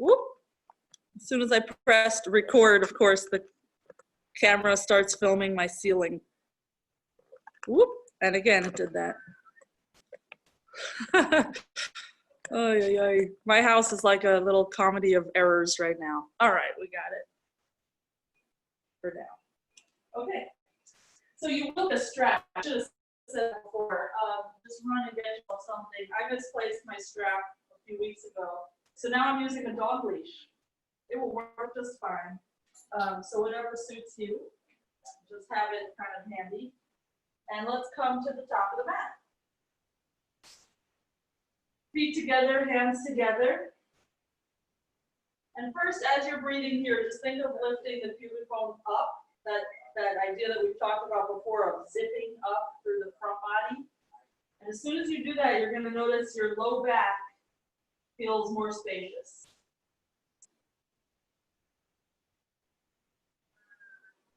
Whoop. As soon as I pressed record, of course, the camera starts filming my ceiling. Whoop. And again, it did that. Oh, yeah, yeah. My house is like a little comedy of errors right now. All right, we got it for now. Okay. So you look a strap. I should have said before. Just run and get yourself something. I misplaced my strap a few weeks ago. So now I'm using a dog leash. It will work just fine. So whatever suits you, just have it kind of handy. And let's come to the top of the mat. Feet together, hands together. And first, as you're breathing here, just think of lifting the pubic bone up. That idea that we've talked about before of zipping up through the front body. And as soon as you do that, you're going to notice your low back feels more spacious.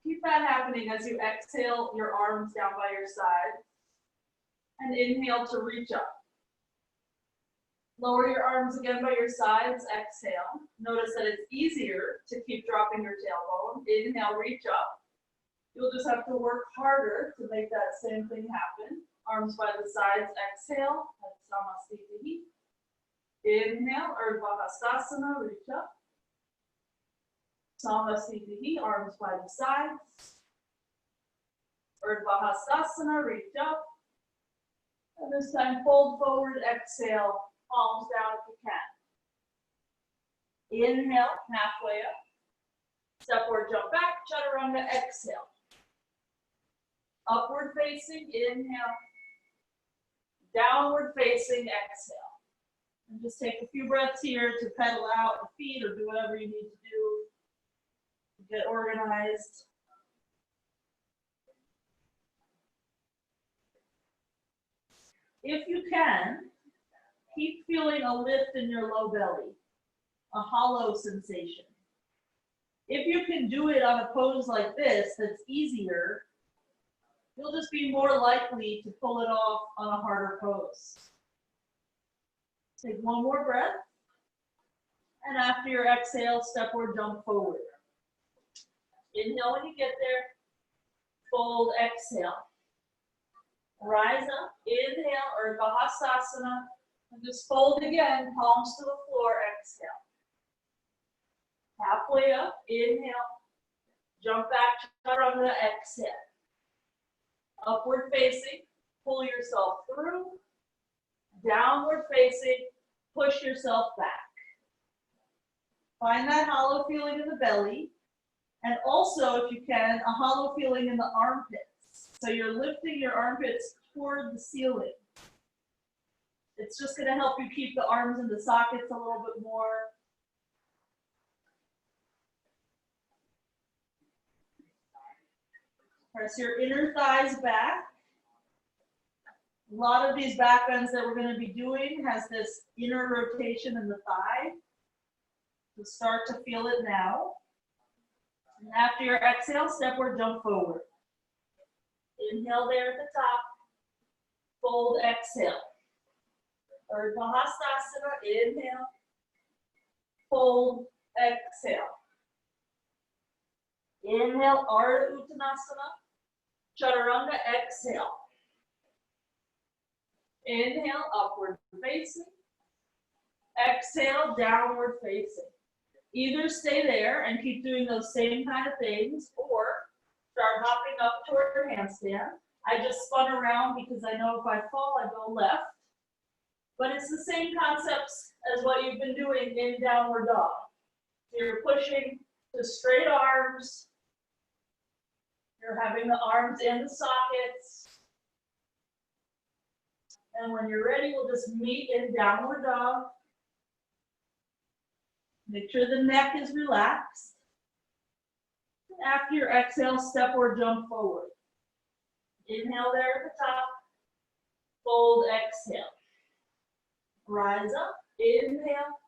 Keep that happening as you exhale your arms down by your side. And inhale to reach up. Lower your arms again by your sides, exhale. Notice that it's easier to keep dropping your tailbone. Inhale, reach up. You'll just have to work harder to make that same thing happen. Arms by the sides, exhale, Samasthiti. Inhale, Urdhva, reach up. Samasthiti, arms by the sides. Urdhva, reach up. And this time, fold forward, exhale, palms down if you can. Inhale, halfway up. Step forward, jump back, chaturanga, exhale. Upward facing, inhale. Downward facing, exhale. And just take a few breaths here to pedal out the feet or do whatever you need to do to get organized. If you can, keep feeling a lift in your low belly, a hollow sensation. If you can do it on a pose like this, that's easier, you'll just be more likely to pull it off on a harder pose. Take one more breath. And after your exhale, step or jump forward. Inhale when you get there. Fold, exhale. Rise up, inhale, or bhandasana. And just fold again, palms to the floor, exhale. Halfway up, inhale. Jump back, chaturanga, exhale. Upward facing, pull yourself through. Downward facing, push yourself back. Find that hollow feeling in the belly. And also, if you can, a hollow feeling in the armpits. So you're lifting your armpits toward the ceiling. It's just going to help you keep the arms in the sockets a little bit more. Press your inner thighs back. A lot of these back bends that we're going to be doing has this inner rotation in the thigh. So start to feel it now. And after your exhale, step or jump forward. Inhale there at the top. Fold, exhale. Urdhva, inhale. Fold, exhale. Inhale, Ardha Uttanasana. Chaturanga, exhale. Inhale, upward facing. Exhale, downward facing. Either stay there and keep doing those same kind of things, or start hopping up toward handstand. I just spun around because I know if I fall, I go left. But it's the same concepts as what you've been doing in downward dog. So you're pushing to straight arms. You're having the arms in the sockets. And when you're ready, we'll just meet in downward dog. Make sure the neck is relaxed. And after your exhale, step or jump forward. Inhale there at the top. Fold, exhale. Rise up, inhale.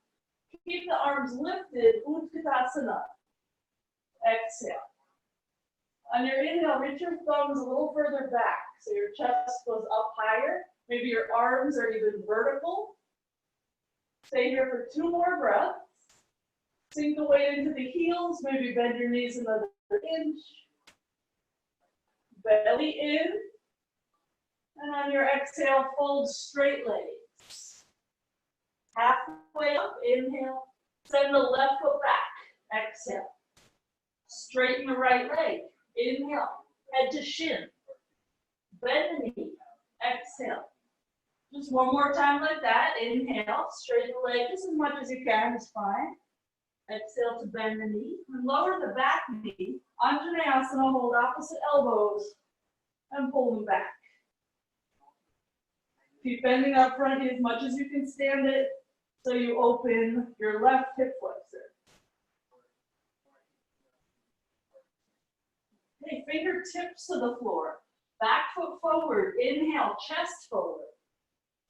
Keep the arms lifted, Utkatasana. Exhale. On your inhale, reach your thumbs a little further back so your chest goes up higher. Maybe your arms are even vertical. Stay here for 2 more breaths. Sink the weight into the heels, maybe bend your knees another inch. Belly in. And on your exhale, fold straight legs. Halfway up, inhale. Send the left foot back, exhale. Straighten the right leg, inhale. Head to shin. Bend the knee, exhale. Just one more time like that, inhale. Straighten the leg just as much as you can, is fine. Exhale to bend the knee. And lower the back knee. Purvottanasana, hold opposite elbows and pull them back. Keep bending up front as much as you can stand it so you open your left hip flexor. Okay, fingertips to the floor. Back foot forward. Inhale, chest forward.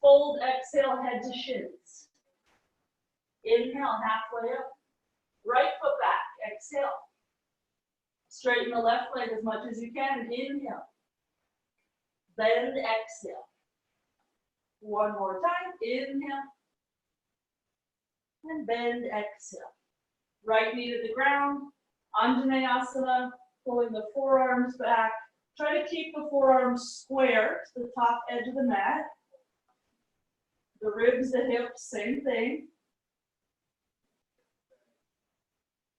Fold, exhale, head to shins. Inhale, halfway up. Right foot back, exhale. Straighten the left leg as much as you can, inhale. Bend, exhale. One more time, inhale. And bend, exhale. Right knee to the ground, Purvottanasana, pulling the forearms back. Try to keep the forearms square to the top edge of the mat. The ribs, the hips, same thing.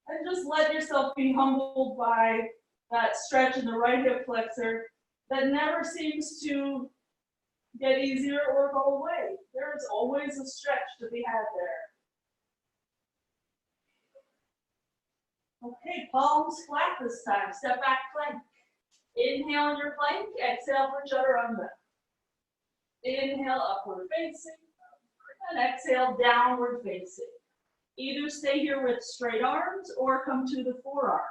And just let yourself be humbled by that stretch in the right hip flexor that never seems to get easier or go away. There is always a stretch to be had there. Okay, palms flat this time. Step back plank. Inhale in your plank, exhale for chaturanga. Inhale, upward facing, and exhale, downward facing. Either stay here with straight arms or come to the forearms.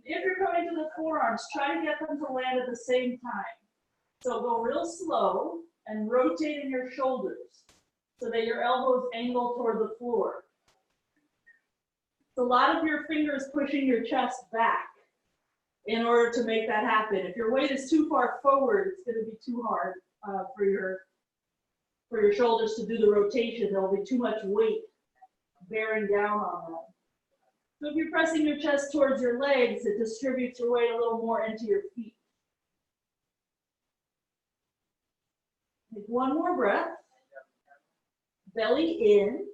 If you're coming to the forearms, try to get them to land at the same time. So go real slow and rotate in your shoulders so that your elbows angle toward the floor. A lot of your fingers pushing your chest back in order to make that happen. If your weight is too far forward, it's going to be too hard for your shoulders to do the rotation. There will be too much weight bearing down on them. So if you're pressing your chest towards your legs, it distributes your weight a little more into your feet. Take one more breath. Belly in.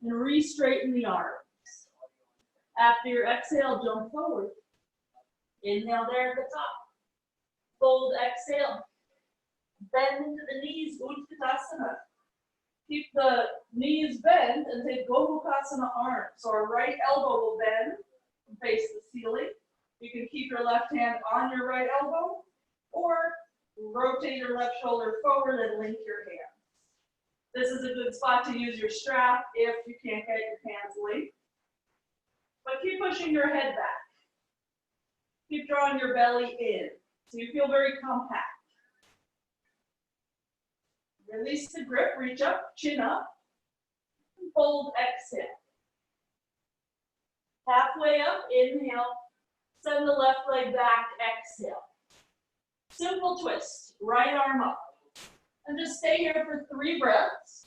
And re-straighten the arms. After your exhale, jump forward. Inhale there at the top. Fold, exhale. Bend into the knees, Utkatasana. Keep the knees bent and take Gomukhasana arms. So our right elbow will bend and face the ceiling. You can keep your left hand on your right elbow or rotate your left shoulder forward and link your hands. This is a good spot to use your strap if you can't get your hands linked. But keep pushing your head back. Keep drawing your belly in so you feel very compact. Release the grip, reach up, chin up, and fold, exhale. Halfway up, inhale, send the left leg back, exhale. Simple twist, right arm up. And just stay here for 3 breaths.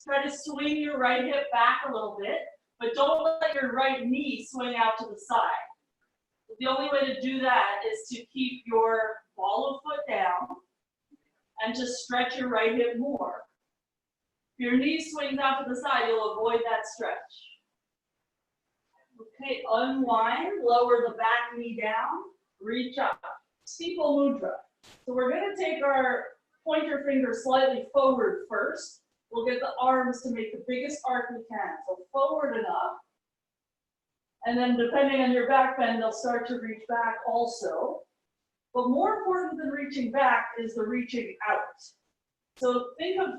Try to swing your right hip back a little bit, but don't let your right knee swing out to the side. The only way to do that is to keep your ball of foot down and just stretch your right hip more. If your knee swings out to the side, you'll avoid that stretch. Okay, unwind, lower the back knee down, reach up. Steeple mudra. So we're going to take our pointer finger slightly forward first. We'll get the arms to make the biggest arc we can. So forward and up. And then depending on your back bend, they'll start to reach back also. But more important than reaching back is the reaching out. So think of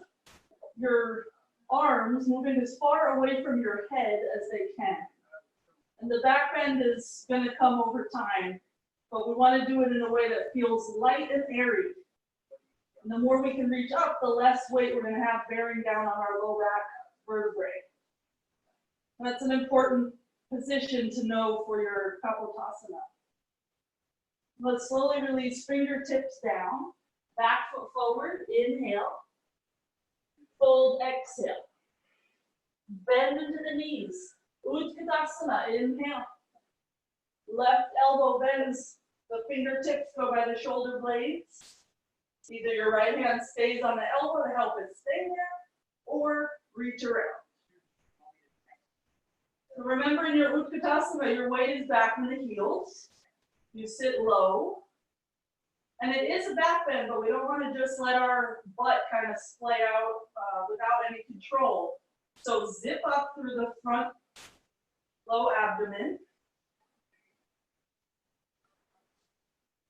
your arms moving as far away from your head as they can. And the back bend is going to come over time, but we want to do it in a way that feels light and airy. And the more we can reach up, the less weight we're going to have bearing down on our low back vertebrae. And that's an important position to know for your Purvottanasana. Let's slowly release fingertips down, back foot forward, inhale, fold, exhale. Bend into the knees, Utkatasana, inhale. Left elbow bends, the fingertips go by the shoulder blades. Either your right hand stays on the elbow to help it stay there, or reach around. So remember, in your Utkatasana, your weight is back in the heels. You sit low. And it is a back bend, but we don't want to just let our butt kind of splay out without any control. So zip up through the front low abdomen.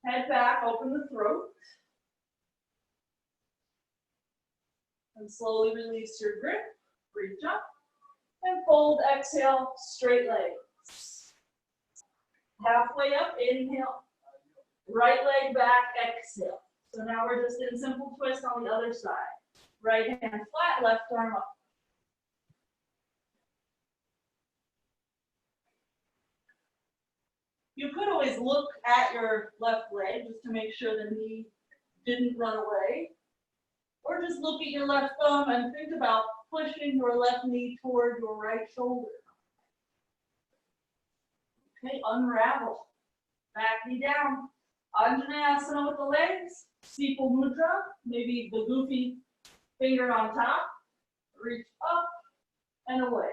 Head back, open the throat. And slowly release your grip. Reach up. And fold, exhale, straight legs. Halfway up, inhale. Right leg back, exhale. So now we're just in simple twist on the other side. Right hand flat, left arm up. You could always look at your left leg just to make sure the knee didn't run away. Or just look at your left thumb and think about pushing your left knee toward your right shoulder. Okay, unravel. Back knee down. Anjaneyasana with the legs. Steeple mudra. Maybe the goofy finger on top. Reach up and away.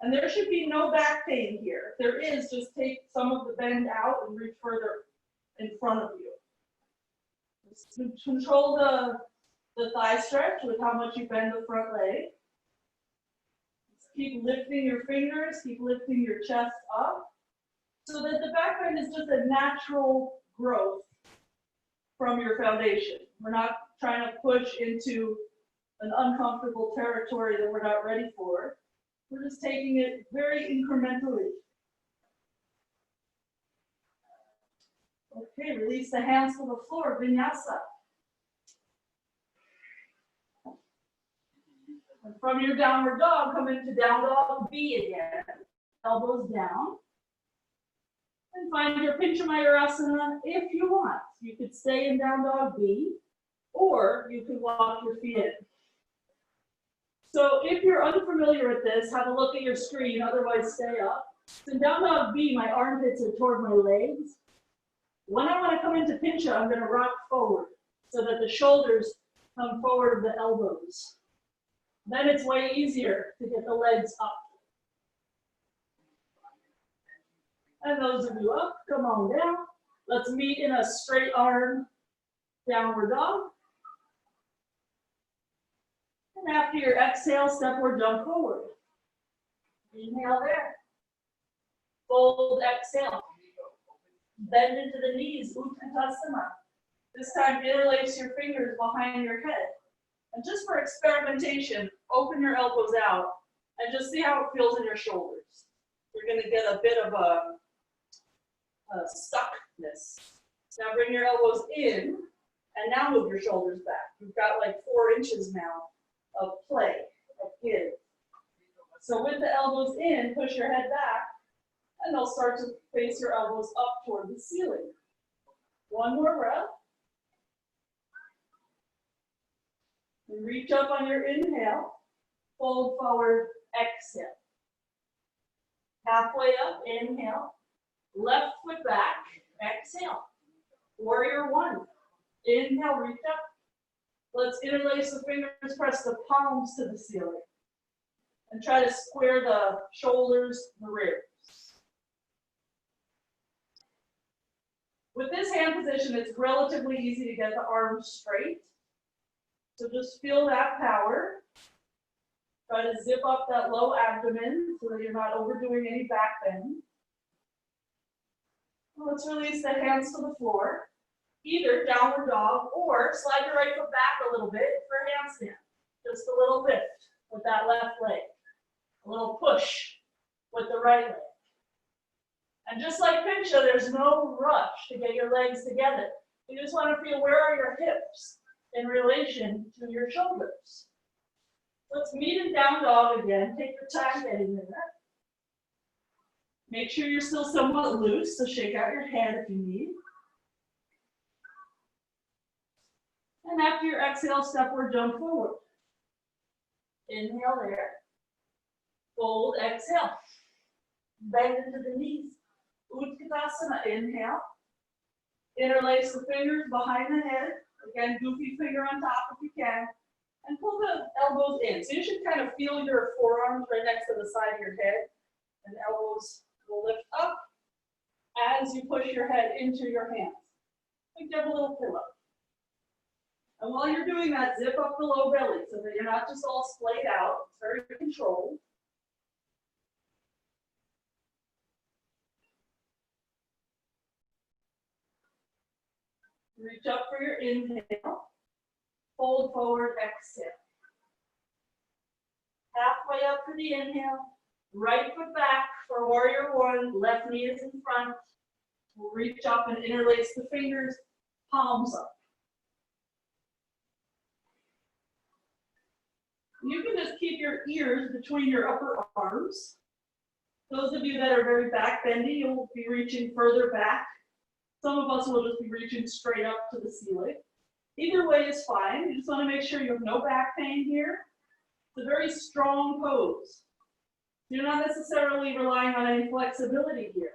And there should be no back pain here. If there is, just take some of the bend out and reach further in front of you. Just control the thigh stretch with how much you bend the front leg. Just keep lifting your fingers, keep lifting your chest up, so that the back bend is just a natural growth from your foundation. We're not trying to push into an uncomfortable territory that we're not ready for. We're just taking it very incrementally. Okay, release the hands to the floor, vinyasa. And from your downward dog, come into down dog B again. Elbows down. And find your Pincha Mayurasana if you want. You could stay in down dog B, or you could walk your feet in. So if you're unfamiliar with this, have a look at your screen, otherwise stay up. So in down dog B, my armpits are toward my legs. When I want to come into Pincha, I'm going to rock forward so that the shoulders come forward of the elbows. Then it's way easier to get the legs up. And those of you up, come on down. Let's meet in a straight arm downward dog. And after your exhale, step or jump forward. Inhale there. Fold, exhale. Bend into the knees, Utkatasana. This time, interlace your fingers behind your head. And just for experimentation, open your elbows out and just see how it feels in your shoulders. You're going to get a bit of a stuckness. Now bring your elbows in and now move your shoulders back. You've got like 4 inches now of play, of give. So with the elbows in, push your head back and they'll start to face your elbows up toward the ceiling. One more breath. And reach up on your inhale, fold forward, exhale. Halfway up, inhale, left foot back, exhale. Warrior 1, inhale, reach up. Let's interlace the fingers, press the palms to the ceiling. And try to square the shoulders, the ribs. With this hand position, it's relatively easy to get the arms straight. So just feel that power. Try to zip up that low abdomen so that you're not overdoing any back bend. Let's release the hands to the floor. Either downward dog or slide your right foot back a little bit for handstand. Just a little lift with that left leg. A little push with the right leg. And just like Pincha, there's no rush to get your legs together. You just want to feel, where are your hips in relation to your shoulders? Let's meet in down dog again. Take your time getting in there. Make sure you're still somewhat loose, so shake out your head if you need. And after your exhale, step or jump forward. Inhale there. Fold, exhale. Bend into the knees. Utkatasana, inhale. Interlace the fingers behind the head. Again, goofy finger on top if you can. And pull the elbows in. So you should kind of feel your forearms right next to the side of your head. And the elbows will lift up as you push your head into your hands. Like you have a little pillow. And while you're doing that, zip up the low belly so that you're not just all splayed out. It's very controlled. Reach up for your inhale. Fold forward, exhale. Halfway up for the inhale. Right foot back for warrior one. Left knee is in front. We'll reach up and interlace the fingers, palms up. You can just keep your ears between your upper arms. Those of you that are very back bendy, you'll be reaching further back. Some of us will just be reaching straight up to the ceiling. Either way is fine. You just want to make sure you have no back pain here. It's a very strong pose. You're not necessarily relying on any flexibility here.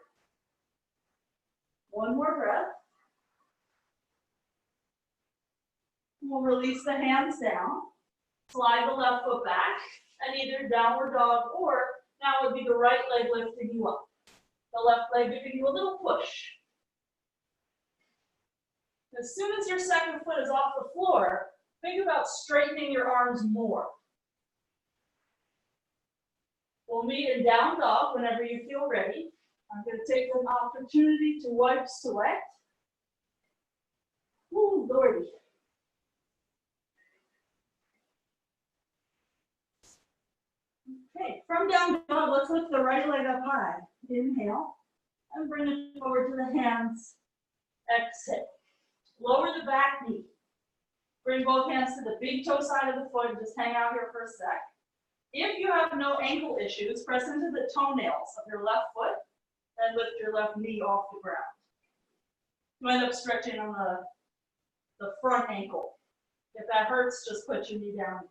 One more breath. We'll release the hands down. Slide the left foot back and either downward dog or now would be the right leg lifting you up. The left leg giving you a little push. As soon as your second foot is off the floor, think about straightening your arms more. We'll meet in down dog whenever you feel ready. I'm going to take an opportunity to wipe sweat. Ooh, Lordy. Okay, from down dog, let's lift the right leg up high. Inhale, and bring it forward to the hands. Exhale. Lower the back knee. Bring both hands to the big toe side of the foot and just hang out here for a sec. If you have no ankle issues, press into the toenails of your left foot and lift your left knee off the ground. You end up stretching on the front ankle. If that hurts, just put your knee down again.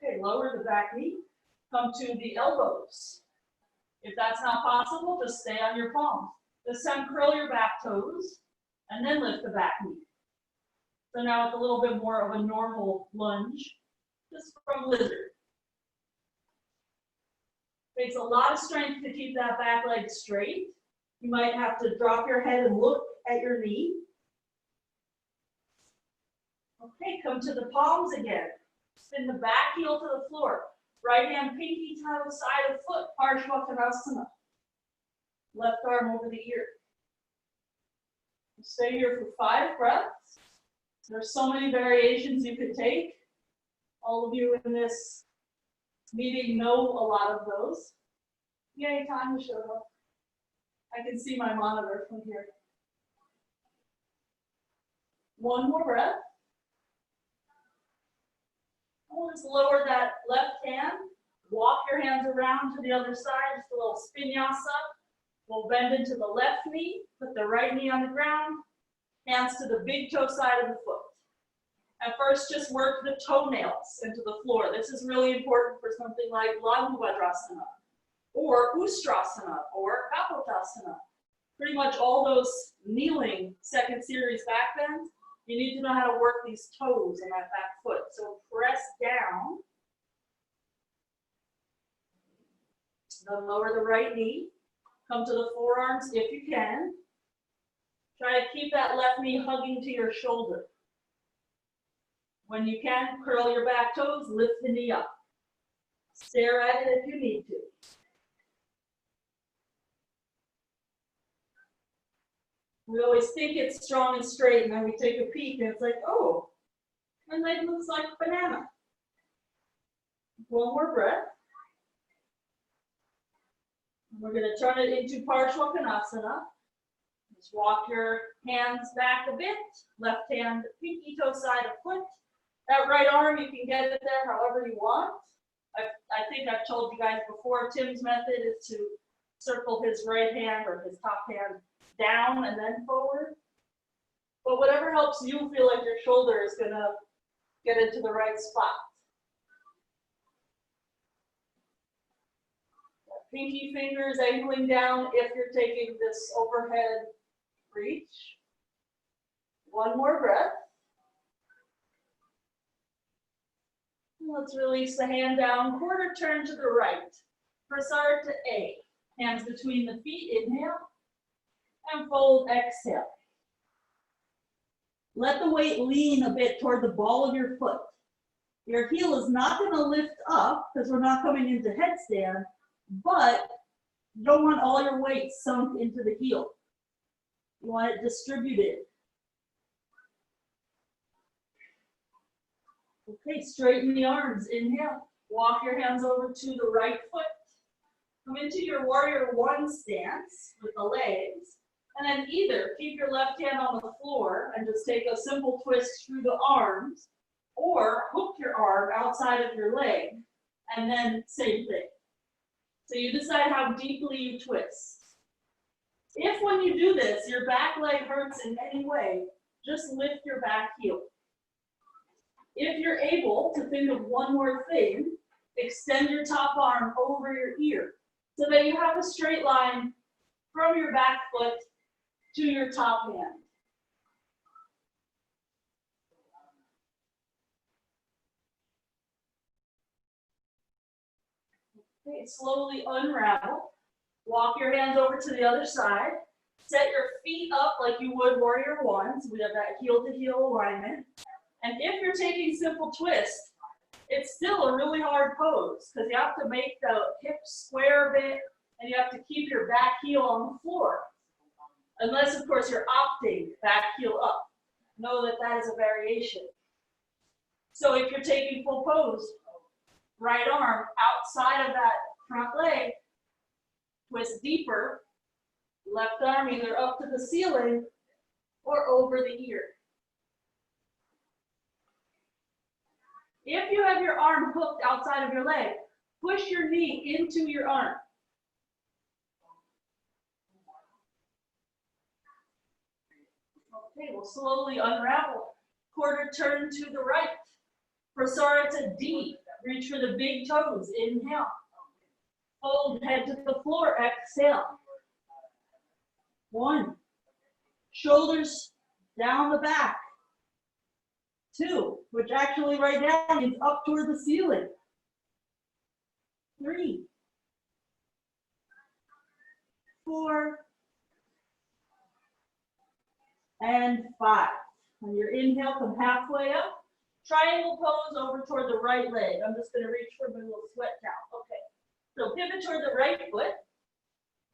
Okay, lower the back knee. Come to the elbows. If that's not possible, just stay on your palms. This time, curl your back toes and then lift the back knee. So now it's a little bit more of a normal lunge, just from lizard. Takes a lot of strength to keep that back leg straight. You might have to drop your head and look at your knee. Okay, come to the palms again. Spin the back heel to the floor. Right hand pinky toe side of foot, purvottanasana. Left arm over the ear. Stay here for 5 breaths. There's so many variations you could take. All of you in this meeting know a lot of those. Yay, Tanya showed up. I can see my monitor from here. One more breath. We'll just lower that left hand. Walk your hands around to the other side, just a little spinyasa. We'll bend into the left knee, put the right knee on the ground, hands to the big toe side of the foot. At first, just work the toenails into the floor. This is really important for something like bhandasana, or ustrasana, or purvottanasana. Pretty much all those kneeling second series back bends, you need to know how to work these toes in that back foot. So press down, then lower the right knee. Come to the forearms if you can. Try to keep that left knee hugging to your shoulder. When you can, curl your back toes, lift the knee up. Stare at it if you need to. We always think it's strong and straight, and then we take a peek, and it's like, oh, my leg looks like a banana. One more breath. We're going to turn it into purvottanasana. Just walk your hands back a bit. Left hand, pinky toe side of foot. That right arm, you can get it there however you want. I think I've told you guys before, Tim's method is to circle his right hand or his top hand down and then forward. But whatever helps you feel like your shoulder is going to Get into the right spot. Pinky fingers angling down if you're taking this overhead reach. One more breath. Let's release the hand down, quarter turn to the right. Prasar to A. Hands between the feet, inhale. And fold, exhale. Let the weight lean a bit toward the ball of your foot. Your heel is not going to lift up because we're not coming into headstand, but you don't want all your weight sunk into the heel. You want it distributed. Okay, straighten the arms. Inhale. Walk your hands over to the right foot. Come into your warrior one stance with the legs. And then either keep your left hand on the floor and just take a simple twist through the arms, or hook your arm outside of your leg, and then same thing. So you decide how deeply you twist. If when you do this, your back leg hurts in any way, just lift your back heel. If you're able to think of one more thing, extend your top arm over your ear so that you have a straight line from your back foot to your top hand. Okay, slowly unravel. Walk your hands over to the other side. Set your feet up like you would warrior one. So we have that heel to heel alignment. And if you're taking simple twist, it's still a really hard pose because you have to make the hips square a bit and you have to keep your back heel on the floor. Unless, of course, you're opting back heel up. Know that that is a variation. So if you're taking full pose, right arm outside of that front leg, twist deeper, left arm either up to the ceiling or over the ear. If you have your arm hooked outside of your leg, push your knee into your arm. Okay, we'll slowly unravel. Quarter turn to the right. Prasara to D. Reach for the big toes. Inhale. Fold head to the floor. Exhale. 1. Shoulders down the back. 2, which actually right now is up toward the ceiling. 3. 4. And 5. On your inhale, come halfway up. Triangle pose over toward the right leg. I'm just going to reach for my little sweat towel. Okay. So pivot toward the right foot.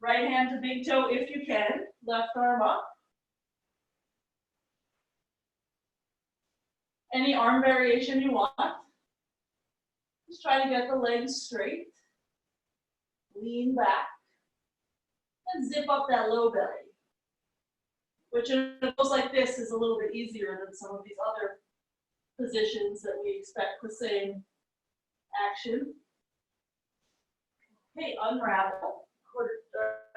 Right hand to big toe if you can. Left arm up. Any arm variation you want. Just try to get the legs straight. Lean back. And zip up that low belly. Which in a pose like this is a little bit easier than some of these other positions that we expect the same action. Okay, unravel.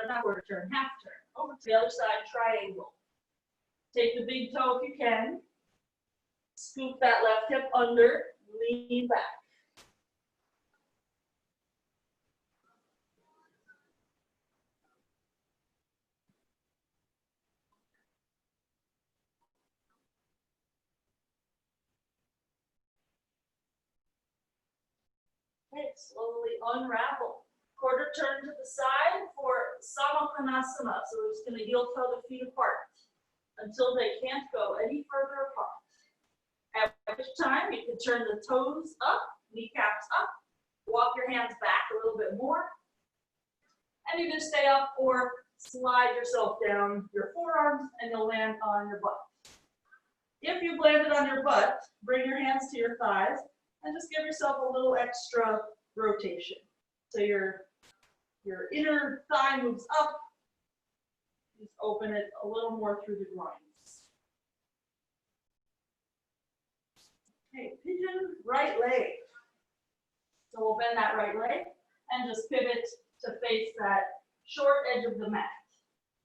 Not quarter turn, half turn. Over to the other side, triangle. Take the big toe if you can. Scoop that left hip under, lean back. Okay, slowly unravel. Quarter turn to the side for purvottanasana. So we're just going to heel toe the feet apart until they can't go any further apart. At which time you can turn the toes up, kneecaps up, walk your hands back a little bit more, and either stay up or slide yourself down your forearms and you'll land on your butt. If you've landed on your butt, bring your hands to your thighs and just give yourself a little extra rotation. So your inner thigh moves up, just open it a little more through the groins. Okay, pigeon right leg. So we'll bend that right leg and just pivot to face that short edge of the mat.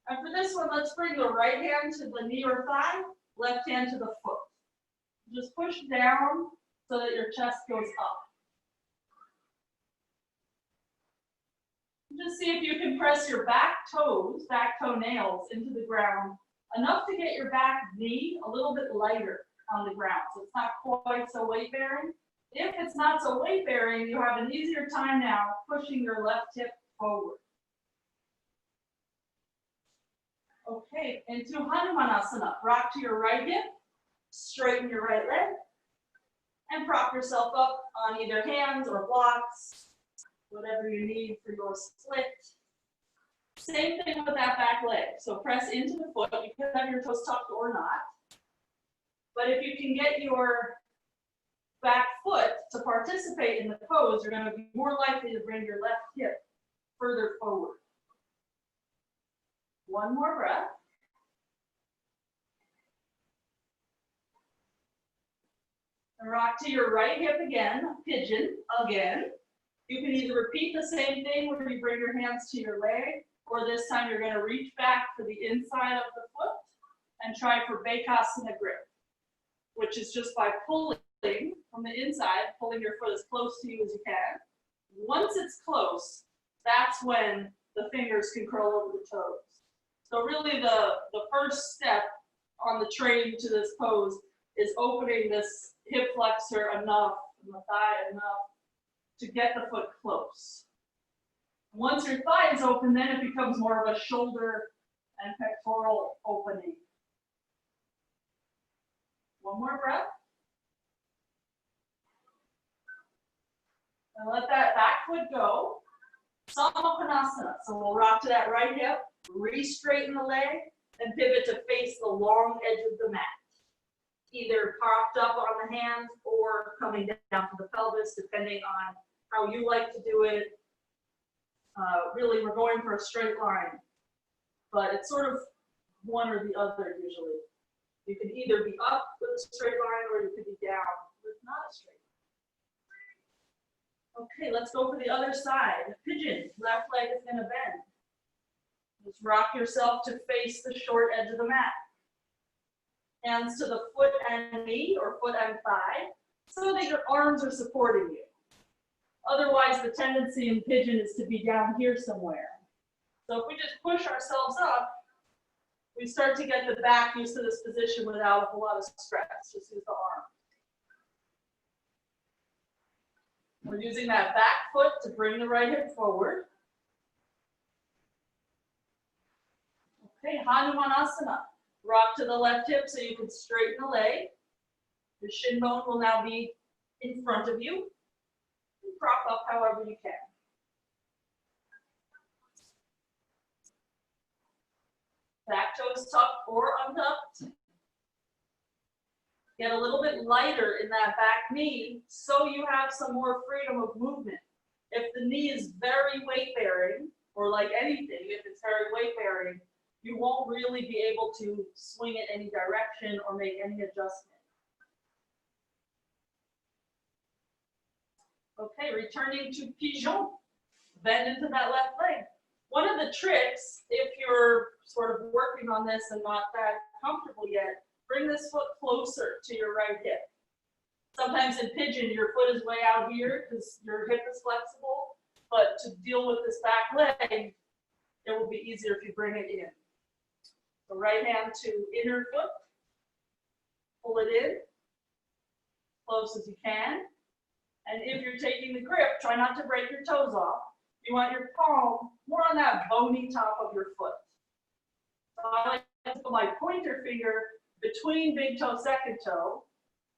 And for this one, let's bring the right hand to the knee or thigh, left hand to the foot. Just push down so that your chest goes up. Just see if you can press your back toenails into the ground enough to get your back knee a little bit lighter on the ground. So it's not quite so weight bearing. If it's not so weight bearing, you have an easier time now pushing your left hip forward. Okay, into Hanumanasana. Rock to your right hip, straighten your right leg, and prop yourself up on either hands or blocks, whatever you need for your split. Same thing with that back leg. So press into the foot. You can have your toes tucked or not. But if you can get your back foot to participate in the pose, you're going to be more likely to bring your left hip further forward. One more breath. And rock to your right hip again, pigeon again. You can either repeat the same thing where you bring your hands to your leg, or this time you're going to reach back for the inside of the foot and try for Bhandasana grip, which is just by pulling from the inside, pulling your foot as close to you as you can. Once it's close, that's when the fingers can curl over the toes. So really the first step on the train to this pose is opening this hip flexor enough and the thigh enough to get the foot close. Once your thigh is open, then it becomes more of a shoulder and pectoral opening. One more breath. And let that back foot go. Purvottanasana. So we'll rock to that right hip, re-straighten the leg, and pivot to face the long edge of the mat. Either propped up on the hands or coming down to the pelvis, depending on how you like to do it. Really, we're going for a straight line, but it's sort of one or the other usually. You can either be up with a straight line or you could be down with not a straight line. Okay, let's go for the other side. Pigeon, left leg is going to bend. Just rock yourself to face the short edge of the mat. Hands to the foot and knee or foot and thigh so that your arms are supporting you. Otherwise, the tendency in pigeon is to be down here somewhere. So if we just push ourselves up, we start to get the back used to this position without a whole lot of stress. Just use the arm. We're using that back foot to bring the right hip forward. Okay, Hanumanasana. Rock to the left hip so you can straighten the leg. The shin bone will now be in front of you. And prop up however you can. Back toes tucked or untucked. Get a little bit lighter in that back knee so you have some more freedom of movement. If the knee is very weight bearing, or like anything, if it's very weight bearing, you won't really be able to swing it any direction or make any adjustment. Okay, returning to pigeon. Bend into that left leg. One of the tricks, if you're sort of working on this and not that comfortable yet, bring this foot closer to your right hip. Sometimes in pigeon, your foot is way out here because your hip is flexible, but to deal with this back leg, it will be easier if you bring it in. The right hand to inner foot, pull it in, close as you can. And if you're taking the grip, try not to break your toes off. You want your palm more on that bony top of your foot. So I like to put my pointer finger between big toe, second toe.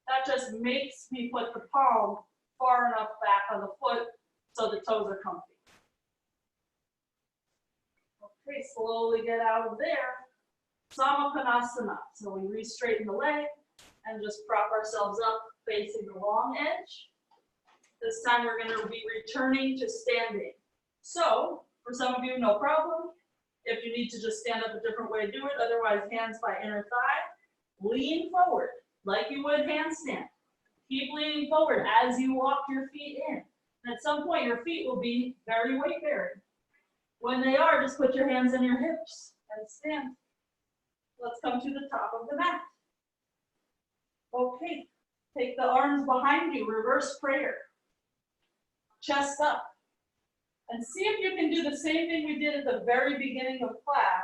That just makes me put the palm far enough back on the foot so the toes are comfy. Okay, slowly get out of there. Samappanasana. So we re-straighten the leg and just prop ourselves up facing the long edge. This time we're going to be returning to standing. So for some of you, no problem. If you need to just stand up a different way, do it. Otherwise, hands by inner thigh. Lean forward like you would handstand. Keep leaning forward as you walk your feet in. And at some point, your feet will be very weight bearing. When they are, just put your hands on your hips and stand. Let's come to the top of the mat. Okay, Take the arms behind you, reverse prayer. Chest up. And see if you can do the same thing we did at the very beginning of class.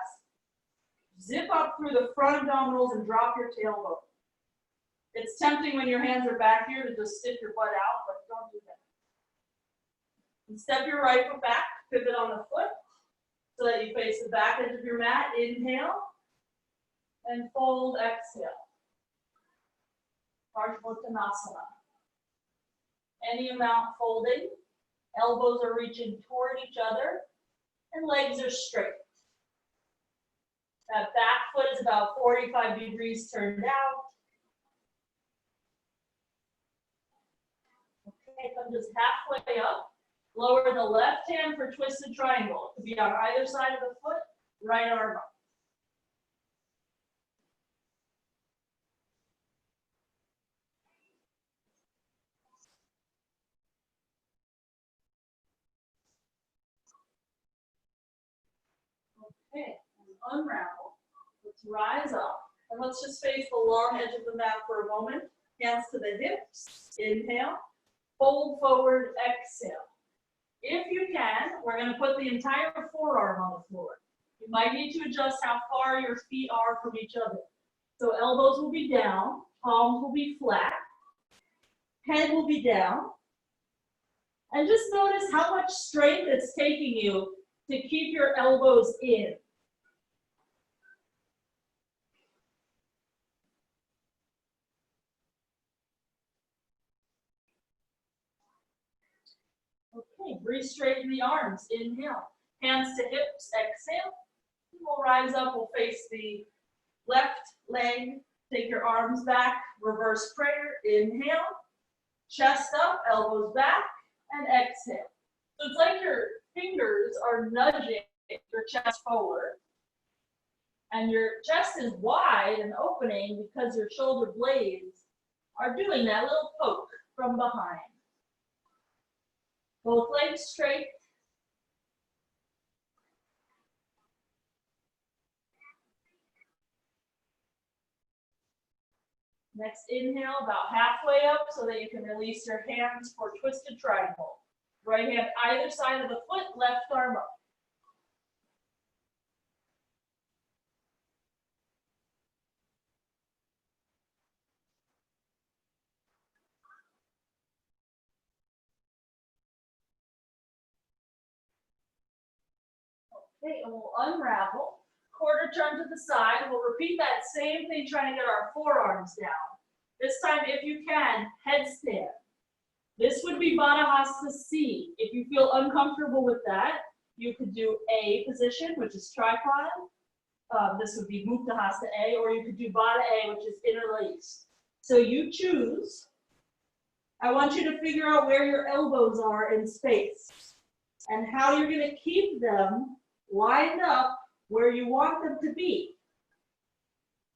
Zip up through the front abdominals and drop your tailbone. It's tempting when your hands are back here to just stick your butt out, but don't do that. And step your right foot back, pivot on the foot, so that you face the back edge of your mat. Inhale, and fold, exhale. Purvottanasana. Any amount folding. Elbows are reaching toward each other, and legs are straight. That back foot is about 45 degrees turned out. Okay, come just halfway up. Lower the left hand for twisted triangle. It could be on either side of the foot, right arm up. Okay, and unravel. Let's rise up, and let's just face the long edge of the mat for a moment. Hands to the hips. Inhale. Fold forward, exhale. If you can, we're going to put the entire forearm on the floor. You might need to adjust how far your feet are from each other. So elbows will be down, palms will be flat, head will be down. And just notice how much strength it's taking you to keep your elbows in. Okay, breathe straight in the arms. Inhale. Hands to hips. Exhale. We'll rise up. We'll face the left leg. Take your arms back. Reverse prayer. Inhale. Chest up. Elbows back. And exhale. So it's like your fingers are nudging your chest forward. And your chest is wide and opening because your shoulder blades are doing that little poke from behind. Both legs straight. Next inhale, about halfway up so that you can release your hands for twisted triangle. Right hand either side of the foot, left arm up. Okay, and we'll unravel. Quarter turn to the side. We'll repeat that same thing, trying to get our forearms down. This time, if you can, headstand. This would be bhandasana C. If you feel uncomfortable with that, you could do A position, which is tripod. This would be bhandasana A, or you could do Baddha A, which is interlaced. So you choose. I want you to figure out where your elbows are in space and how you're going to keep them lined up where you want them to be.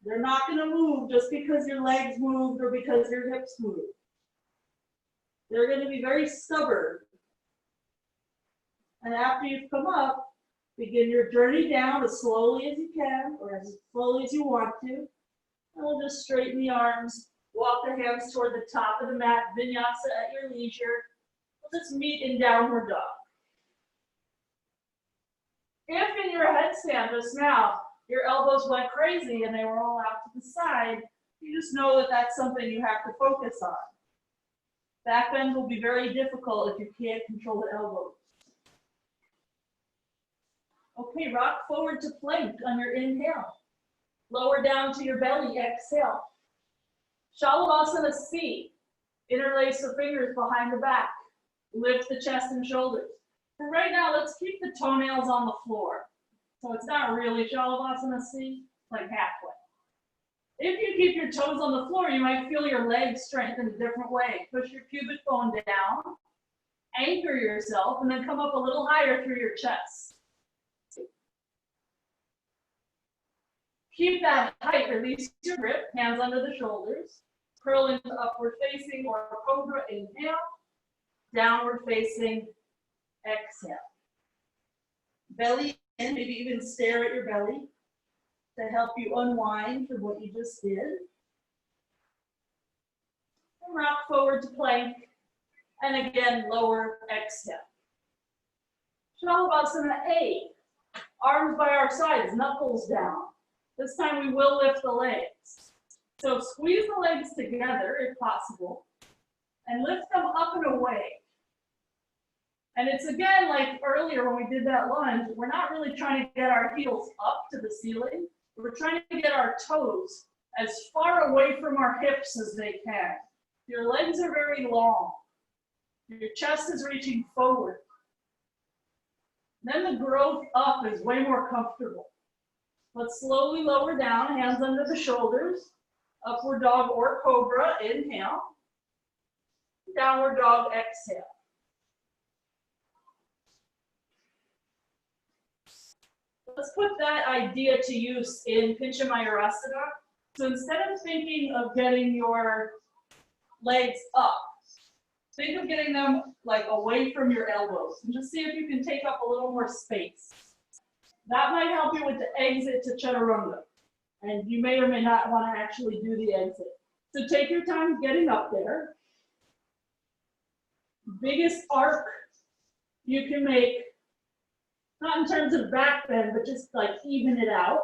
They're not going to move just because your legs moved or because your hips moved. They're going to be very stubborn. And after you've come up, begin your journey down as slowly as you can or as slowly as you want to. And we'll just straighten the arms, walk the hands toward the top of the mat, vinyasa at your leisure. We'll just meet in downward dog. If in your headstand just now, your elbows went crazy and they were all out to the side, you just know that that's something you have to focus on. Back bend will be very difficult if you can't control the elbows. Okay, rock forward to plank on your inhale. Lower down to your belly, exhale. Shoudler C. Interlace the fingers behind the back. Lift the chest and shoulders. For right now, let's keep the toenails on the floor. So it's not really Shoudler C, like halfway. If you keep your toes on the floor, you might feel your legs strengthen a different way. Push your pubic bone down, anchor yourself, and then come up a little higher through your chest. Keep that height, release your grip, hands under the shoulders. Curl into upward facing or cobra, inhale. Downward facing, exhale. Belly in, maybe even stare at your belly to help you unwind from what you just did. And rock forward to plank. And again, lower exhale. Shavasana A. Arms by our sides, knuckles down. This time we will lift the legs. So squeeze the legs together if possible. And lift them up and away. And it's again like earlier when we did that lunge, we're not really trying to get our heels up to the ceiling. We're trying to get our toes as far away from our hips as they can. Your legs are very long. Your chest is reaching forward. Then the growth up is way more comfortable. Let's slowly lower down, hands under the shoulders. Upward dog or cobra, inhale. Downward dog, exhale. Let's put that idea to use in Pincha Mayurasana. So instead of thinking of getting your legs up, think of getting them like away from your elbows. And just see if you can take up a little more space. That might help you with the exit to chaturanga. And you may or may not want to actually do the exit. So take your time getting up there. Biggest arc you can make, not in terms of back bend, but just like even it out.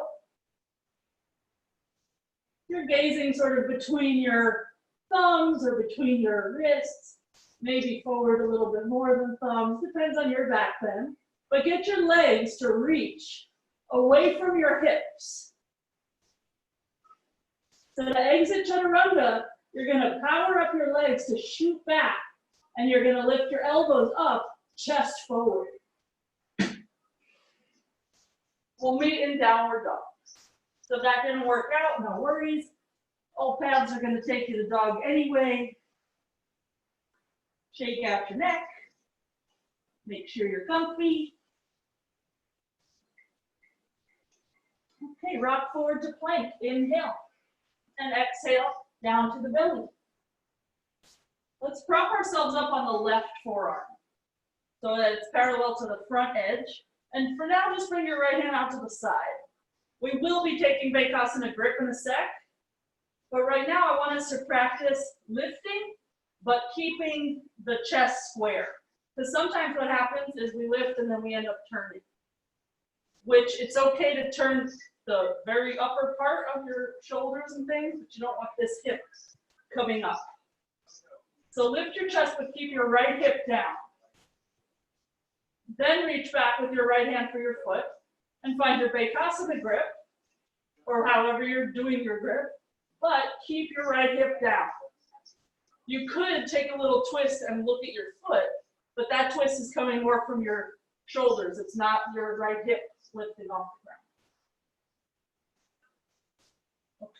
You're gazing sort of between your thumbs or between your wrists, maybe forward a little bit more than thumbs, depends on your back bend. But get your legs to reach away from your hips. So to exit chaturanga, you're going to power up your legs to shoot back, and you're going to lift your elbows up, chest forward. We'll meet in downward dog. So if that didn't work out, no worries. All paths are going to take you to dog anyway. Shake out your neck. Make sure you're comfy. Okay, rock forward to plank. Inhale. And exhale down to the belly. Let's prop ourselves up on the left forearm so that it's parallel to the front edge. And for now, just bring your right hand out to the side. We will be taking Bhandasana grip in a sec, but right now I want us to practice lifting, but keeping the chest square. Because sometimes what happens is we lift and then we end up turning, which it's okay to turn the very upper part of your shoulders and things, but you don't want this hip coming up. So lift your chest, but keep your right hip down. Then reach back with your right hand for your foot and find your Bhandasana grip, or however you're doing your grip, but keep your right hip down. You could take a little twist and look at your foot, but that twist is coming more from your shoulders. It's not your right hip lifting off the ground.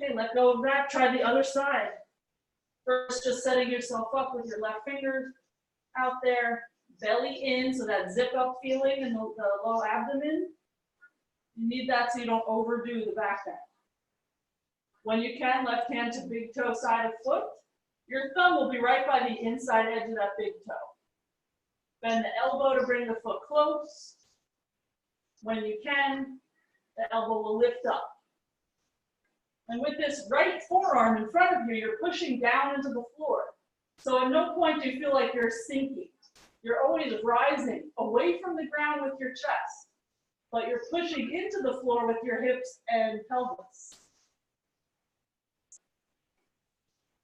Okay, let go of that. Try the other side. First, just setting yourself up with your left fingers out there, belly in, so that zip up feeling in the low abdomen. You need that so you don't overdo the back bend. When you can, left hand to big toe side of foot. Your thumb will be right by the inside edge of that big toe. Bend the elbow to bring the foot close. When you can, the elbow will lift up. And with this right forearm in front of you, you're pushing down into the floor. So at no point do you feel like you're sinking. You're always rising away from the ground with your chest, but you're pushing into the floor with your hips and pelvis.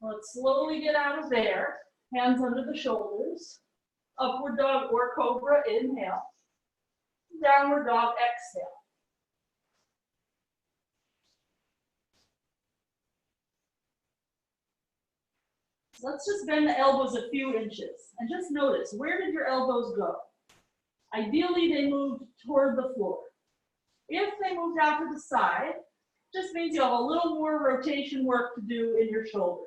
Let's slowly get out of there. Hands under the shoulders. Upward dog or cobra, inhale. Downward dog, exhale. Let's just bend the elbows a few inches and just notice, where did your elbows go? Ideally, they moved toward the floor. If they moved out to the side, just means you have a little more rotation work to do in your shoulders.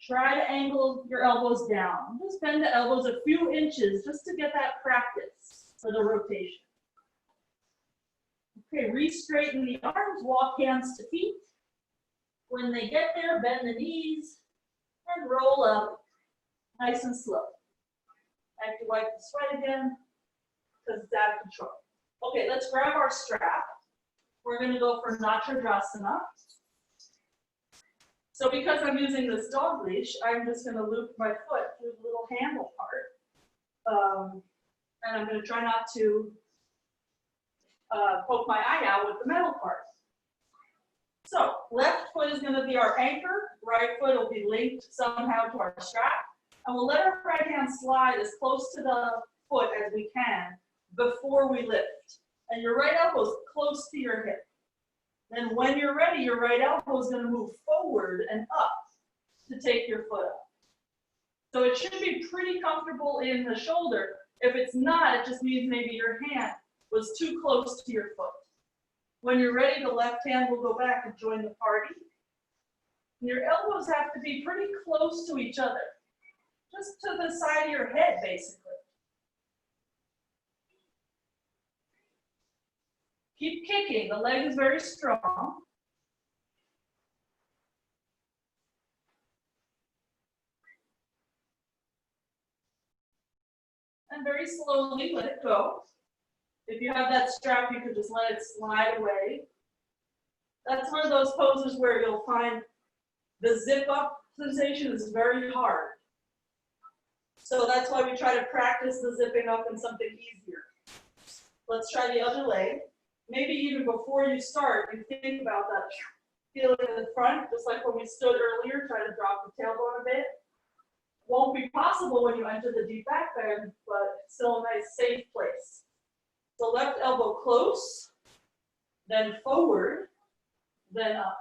Try to angle your elbows down. Just bend the elbows a few inches just to get that practice for the rotation. Okay, re-straighten the arms, walk hands to feet. When they get there, bend the knees and roll up nice and slow. I have to wipe the sweat again because it's out of control. Okay, let's grab our strap. We're going to go for Nachadrasana. So because I'm using this dog leash, I'm just going to loop my foot through the little handle part. And I'm going to try not to poke my eye out with the metal part. So left foot is going to be our anchor. Right foot will be linked somehow to our strap. And we'll let our right hand slide as close to the foot as we can before we lift. And your right elbow is close to your hip. Then when you're ready, your right elbow is going to move forward and up to take your foot up. So it should be pretty comfortable in the shoulder. If it's not, it just means maybe your hand was too close to your foot. When you're ready, the left hand will go back and join the party. And your elbows have to be pretty close to each other, just to the side of your head, basically. Keep kicking. The leg is very strong. And very slowly let it go. If you have that strap, you could just let it slide away. That's one of those poses where you'll find the zip up sensation is very hard. So that's why we try to practice the zipping up in something easier. Let's try the other leg. Maybe even before you start, you think about that feeling in the front, just like when we stood earlier, try to drop the tailbone a bit. Won't be possible when you enter the deep back bend, but still a nice safe place. So left elbow close, then forward, then up.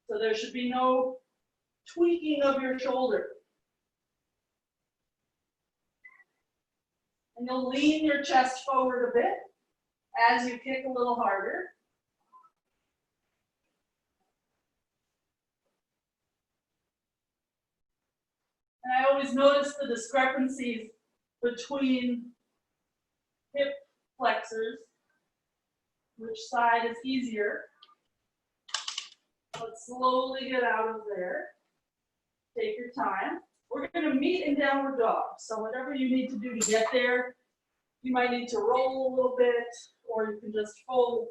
So there should be no tweaking of your shoulder. And you'll lean your chest forward a bit as you kick a little harder. And I always notice the discrepancies between hip flexors, which side is easier. Let's slowly get out of there. Take your time. We're going to meet in downward dog. So whatever you need to do to get there, you might need to roll a little bit, or you can just fold.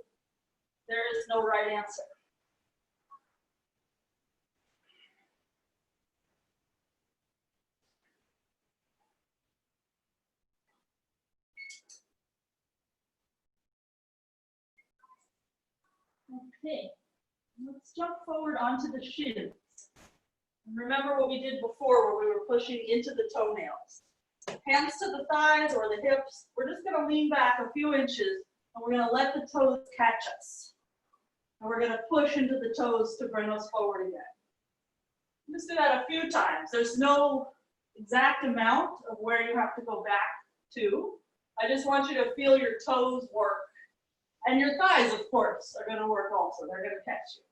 There is no right answer. Okay, let's jump forward onto the shins. Remember what we did before where we were pushing into the toenails. Hands to the thighs or the hips. We're just going to lean back a few inches and we're going to let the toes catch us. And we're going to push into the toes to bring us forward again. Just do that a few times. There's no exact amount of where you have to go back to. I just want you to feel your toes work. And your thighs, of course, are going to work also. They're going to catch you.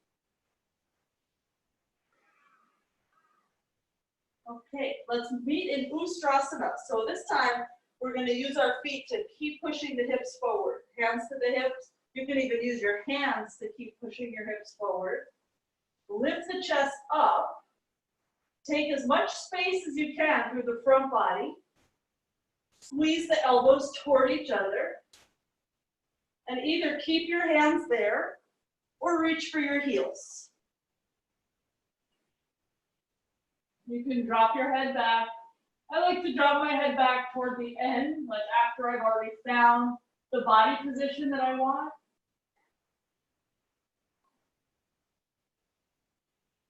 Okay, let's meet in Ustrasana. So this time, we're going to use our feet to keep pushing the hips forward. Hands to the hips. You can even use your hands to keep pushing your hips forward. Lift the chest up. Take as much space as you can through the front body. Squeeze the elbows toward each other. And either keep your hands there or reach for your heels. You can drop your head back. I like to drop my head back toward the end, like after I've already found the body position that I want.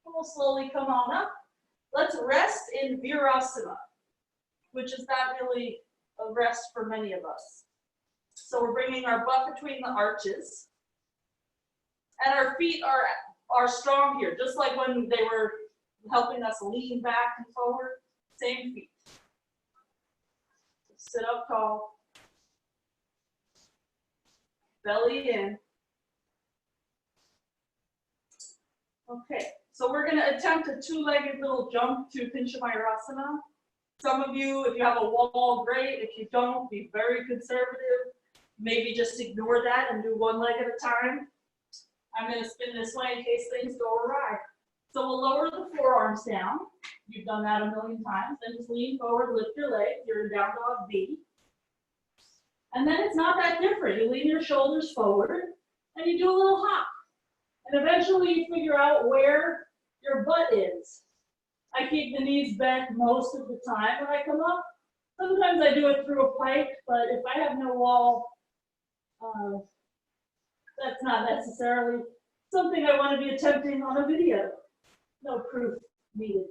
And we'll slowly come on up. Let's rest in Virasana, which is not really a rest for many of us. So we're bringing our butt between the arches. And our feet are strong here, just like when they were helping us lean back and forward. Same feet. Sit up tall. Belly in. Okay, so we're going to attempt a two-legged little jump to Pinchamayurasana. Some of you, if you have a wall, great. If you don't, be very conservative. Maybe just ignore that and do one leg at a time. I'm going to spin this way in case things go awry. So we'll lower the forearms down. You've done that a million times. Then just lean forward, lift your legs. You're in down dog B. And then it's not that different. You lean your shoulders forward and you do a little hop. And eventually you figure out where your butt is. I keep the knees bent most of the time when I come up. Sometimes I do it through a pike, but if I have no wall, that's not necessarily something I want to be attempting on a video. No proof needed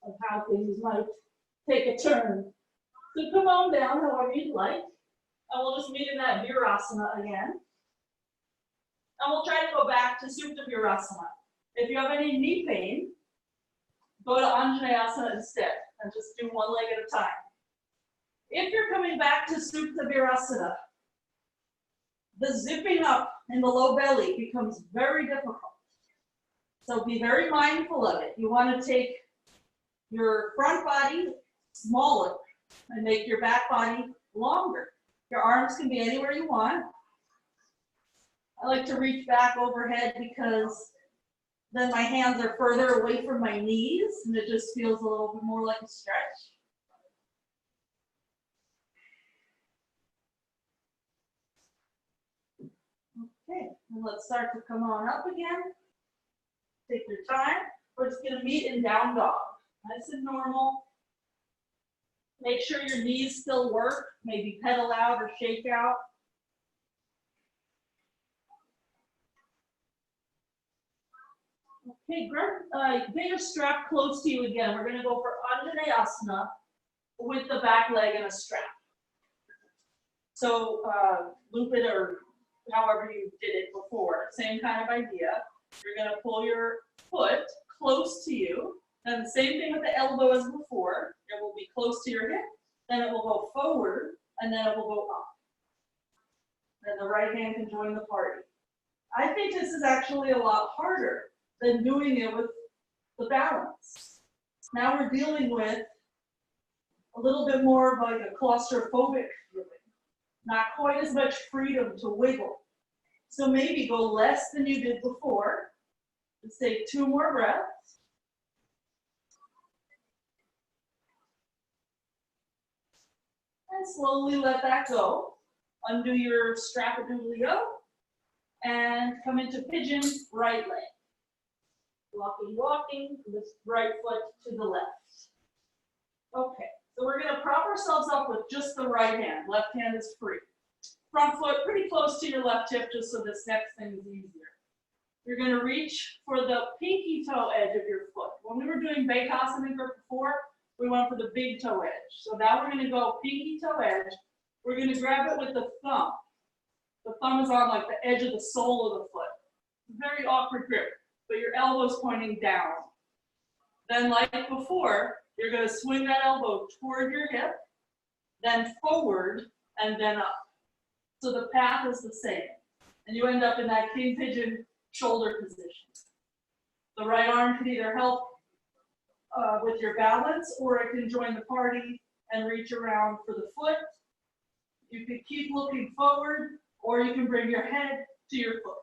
of how things might take a turn. So come on down however you'd like. And we'll just meet in that Virasana again. And we'll try to go back to Supta Virasana. If you have any knee pain, go to Anjaneyasana instead and just do one leg at a time. If you're coming back to Supta Virasana, the zipping up in the low belly becomes very difficult. So be very mindful of it. You want to take your front body smaller and make your back body longer. Your arms can be anywhere you want. I like to reach back overhead because then my hands are further away from my knees and it just feels a little bit more like a stretch. Okay, and let's start to come on up again. Take your time. We're just going to meet in down dog. Nice and normal. Make sure your knees still work. Maybe pedal out or shake out. Okay, get your strap close to you again. We're going to go for Anjaneyasana with the back leg and a strap. So loop it or however you did it before. Same kind of idea. You're going to pull your foot close to you. And the same thing with the elbow as before. It will be close to your hip. Then it will go forward. And then it will go up. And the right hand can join the party. I think this is actually a lot harder than doing it with the balance. Now we're dealing with a little bit more of like a claustrophobic feeling. Not quite as much freedom to wiggle. So maybe go less than you did before. Let's take 2 more breaths. And slowly let that go. Undo your strap-a-doodly-o. And come into pigeon, right leg. Walking, walking, lift right foot to the left. Okay, so we're going to prop ourselves up with just the right hand. Left hand is free. Front foot pretty close to your left hip, just so this next thing is easier. You're going to reach for the pinky toe edge of your foot. When we were doing Bhandasana before, we went for the big toe edge. So now we're going to go pinky toe edge. We're going to grab it with the thumb. The thumb is on like the edge of the sole of the foot. Very awkward grip, but your elbow's pointing down. Then like before, you're going to swing that elbow toward your hip, then forward, and then up. So the path is the same. And you end up in that king pigeon shoulder position. The right arm can either help with your balance, or it can join the party and reach around for the foot. You can keep looking forward, or you can bring your head to your foot.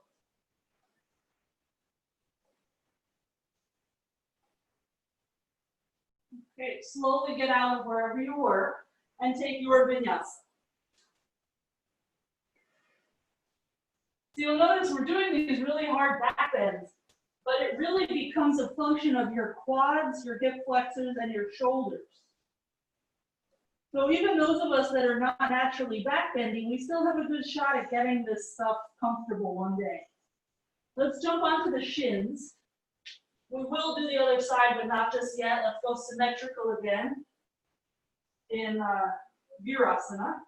Okay, slowly get out of wherever you were and take your vinyasa. So you'll notice we're doing these really hard back bends, but it really becomes a function of your quads, your hip flexors, and your shoulders. So even those of us that are not naturally back bending, we still have a good shot at getting this stuff comfortable one day. Let's jump onto the shins. We will do the other side, but not just yet. Let's go symmetrical again in Virasana.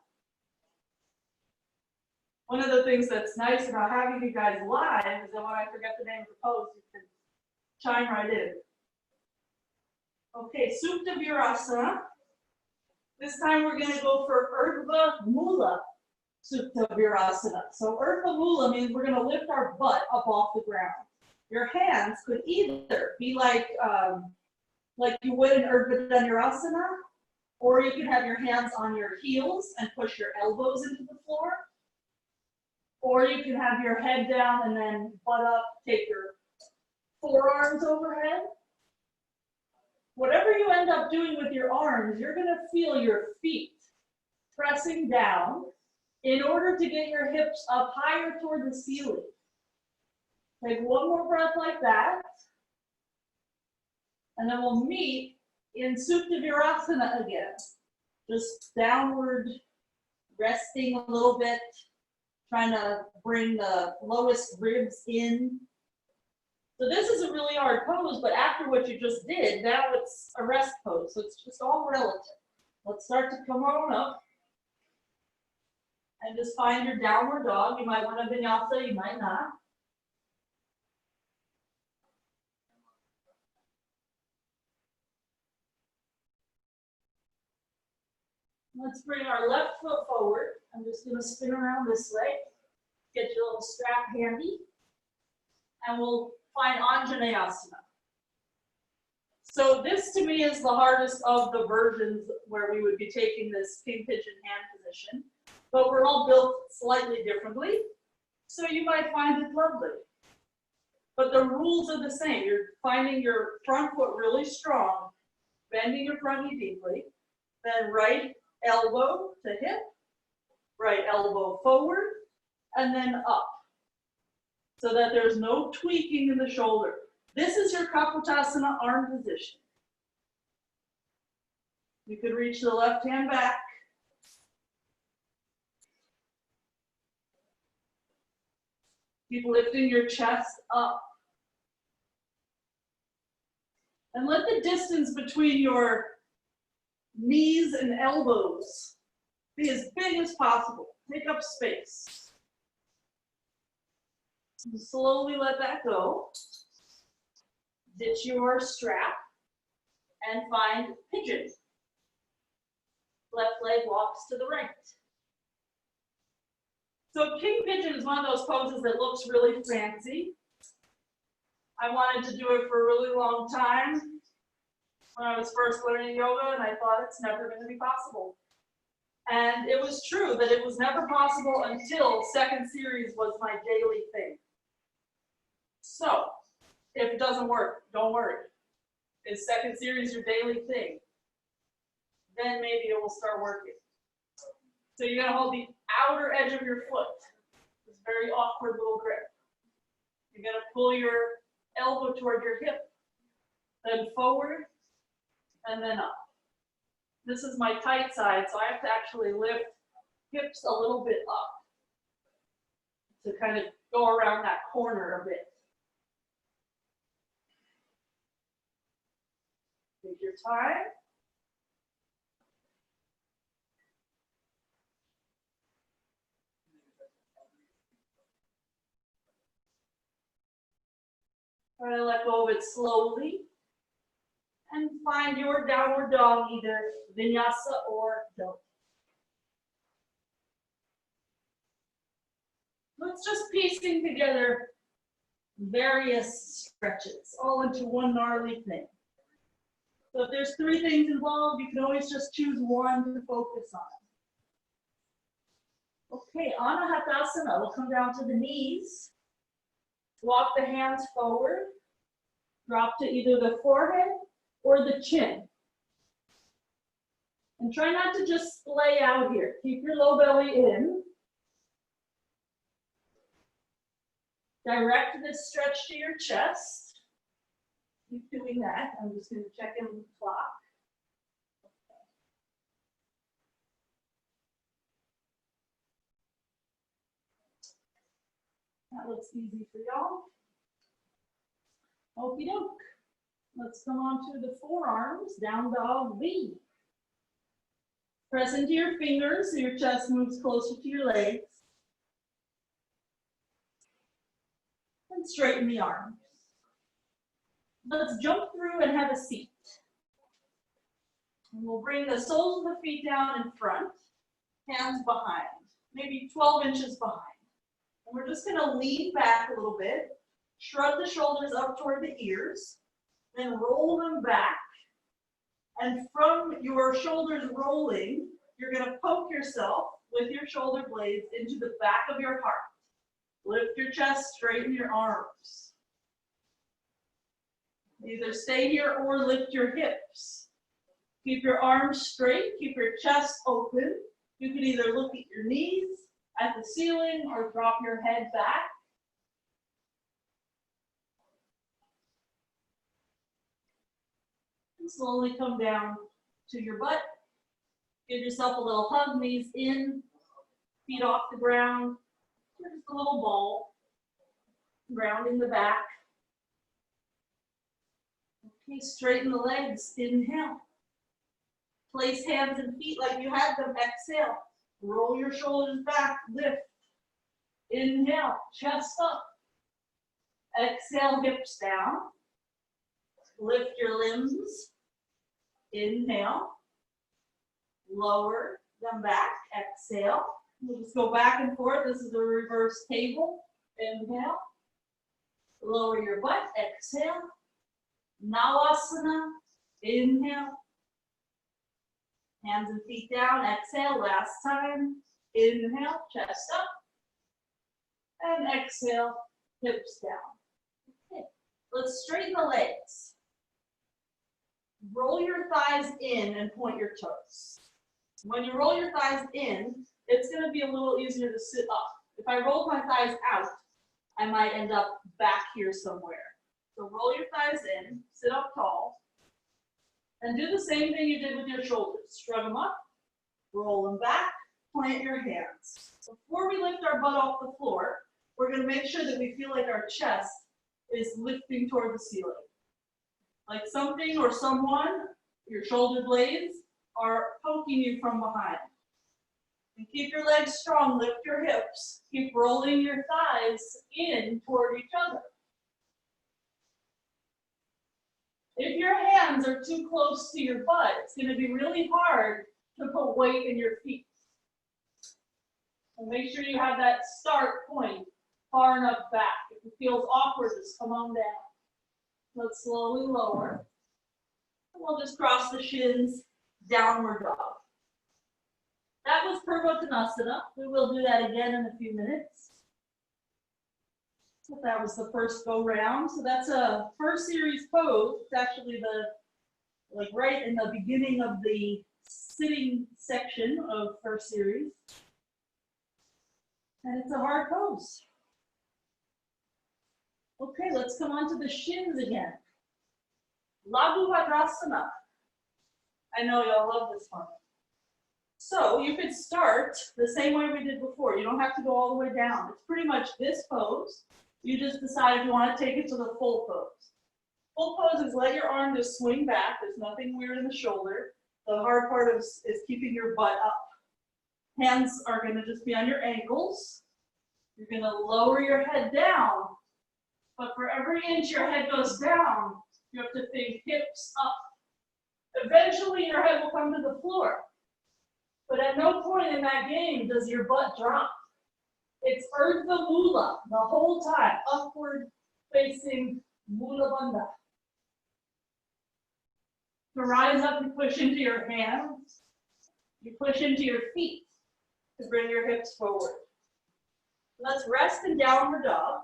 One of the things that's nice about having you guys live is that when I forget the name of the pose, you can chime right in. Okay, Supta Virasana. This time we're going to go for Urdhva Mula Supta Virasana. So Urdhva Mula means we're going to lift our butt up off the ground. Your hands could either be like you would in Urdhva Dhanurasana, or you can have your hands on your heels and push your elbows into the floor. Or you can have your head down and then butt up, take your forearms overhead. Whatever you end up doing with your arms, you're going to feel your feet pressing down in order to get your hips up higher toward the ceiling. Take one more breath like that. And then we'll meet in Supta Virasana again. Just downward, resting a little bit, trying to bring the lowest ribs in. So this is a really hard pose, but after what you just did, now it's a rest pose. So it's just all relative. Let's start to come on up. And just find your downward dog. You might want a vinyasa, you might not. Let's bring our left foot forward. I'm just going to spin around this way. Get your little strap handy. And we'll find Anjaneyasana. So this to me is the hardest of the versions where we would be taking this king pigeon hand position. But we're all built slightly differently. So you might find it lovely. But the rules are the same. You're finding your front foot really strong, bending your front knee deeply, then right elbow to hip, right elbow forward, and then up, so that there's no tweaking in the shoulder. This is your Kapottasana arm position. You could reach the left hand back. Keep lifting your chest up. And let the distance between your knees and elbows be as big as possible. Take up space. Slowly let that go. Ditch your strap and find pigeon. Left leg walks to the right. So king pigeon is one of those poses that looks really fancy. I wanted to do it for a really long time when I was first learning yoga, and I thought it's never going to be possible. And it was true that it was never possible until second series was my daily thing. So if it doesn't work, don't worry. Is second series your daily thing? Then maybe it will start working. So you're going to hold the outer edge of your foot. This very awkward little grip. You're going to pull your elbow toward your hip, then forward, and then up. This is my tight side, so I have to actually lift hips a little bit up to kind of go around that corner a bit. Take your time. Try to let go of it slowly. And find your downward dog, either vinyasa or don't. Let's just piecing together various stretches, all into one gnarly thing. So if there's 3 things involved, you can always just choose one to focus on. Okay, Anahatasana, we'll come down to the knees. Walk the hands forward. Drop to either the forehead or the chin. And try not to just splay out here. Keep your low belly in. Direct this stretch to your chest. Keep doing that. I'm just going to check in with the clock. That looks easy for y'all. Okie doke. Let's come on to the forearms, down dog V. Press into your fingers so your chest moves closer to your legs. And straighten the arms. Let's jump through and have a seat. And we'll bring the soles of the feet down in front, hands behind, maybe 12 inches behind. And we're just going to lean back a little bit, shrug the shoulders up toward the ears, then roll them back. And from your shoulders rolling, you're going to poke yourself with your shoulder blades into the back of your heart. Lift your chest, straighten your arms. Either stay here or lift your hips. Keep your arms straight, keep your chest open. You can either look at your knees, at the ceiling, or drop your head back. Slowly come down to your butt. Give yourself a little hug, knees in, feet off the ground. Just a little ball, grounding the back. Okay, straighten the legs, inhale. Place hands and feet like you had them, exhale. Roll your shoulders back, lift. Inhale, chest up. Exhale, hips down. Lift your limbs. Inhale. Lower them back, exhale. We'll just go back and forth. This is a reverse table. Inhale. Lower your butt, exhale. Navasana, inhale. Hands and feet down, exhale, last time. Inhale, chest up. And exhale, hips down. Okay, let's straighten the legs. Roll your thighs in and point your toes. When you roll your thighs in, it's going to be a little easier to sit up. If I roll my thighs out, I might end up back here somewhere. So roll your thighs in, sit up tall, and do the same thing you did with your shoulders. Shrug them up, roll them back, plant your hands. Before we lift our butt off the floor, we're going to make sure that we feel like our chest is lifting toward the ceiling. Like something or someone, your shoulder blades, are poking you from behind. And keep your legs strong, lift your hips. Keep rolling your thighs in toward each other. If your hands are too close to your butt, it's going to be really hard to put weight in your feet. And make sure you have that start point far enough back. If it feels awkward, just come on down. Let's slowly lower. And we'll just cross the shins, downward dog. That was purvottanasana. We will do that again in a few minutes. So that was the first go round. So that's a first series pose. It's actually right in the beginning of the sitting section of first series. And it's a hard pose. Okay, let's come on to the shins again. Bhandasana. I know y'all love this one. So you could start the same way we did before. You don't have to go all the way down. It's pretty much this pose. You just decide if you want to take it to the full pose. Full pose is let your arm just swing back. There's nothing weird in the shoulder. The hard part is keeping your butt up. Hands are going to just be on your ankles. You're going to lower your head down. But for every inch your head goes down, you have to think hips up. Eventually your head will come to the floor. But at no point in that game does your butt drop. It's Urdhva Mula the whole time, upward facing Mula Bandha. To rise up, you push into your hands. You push into your feet to bring your hips forward. Let's rest in downward dog.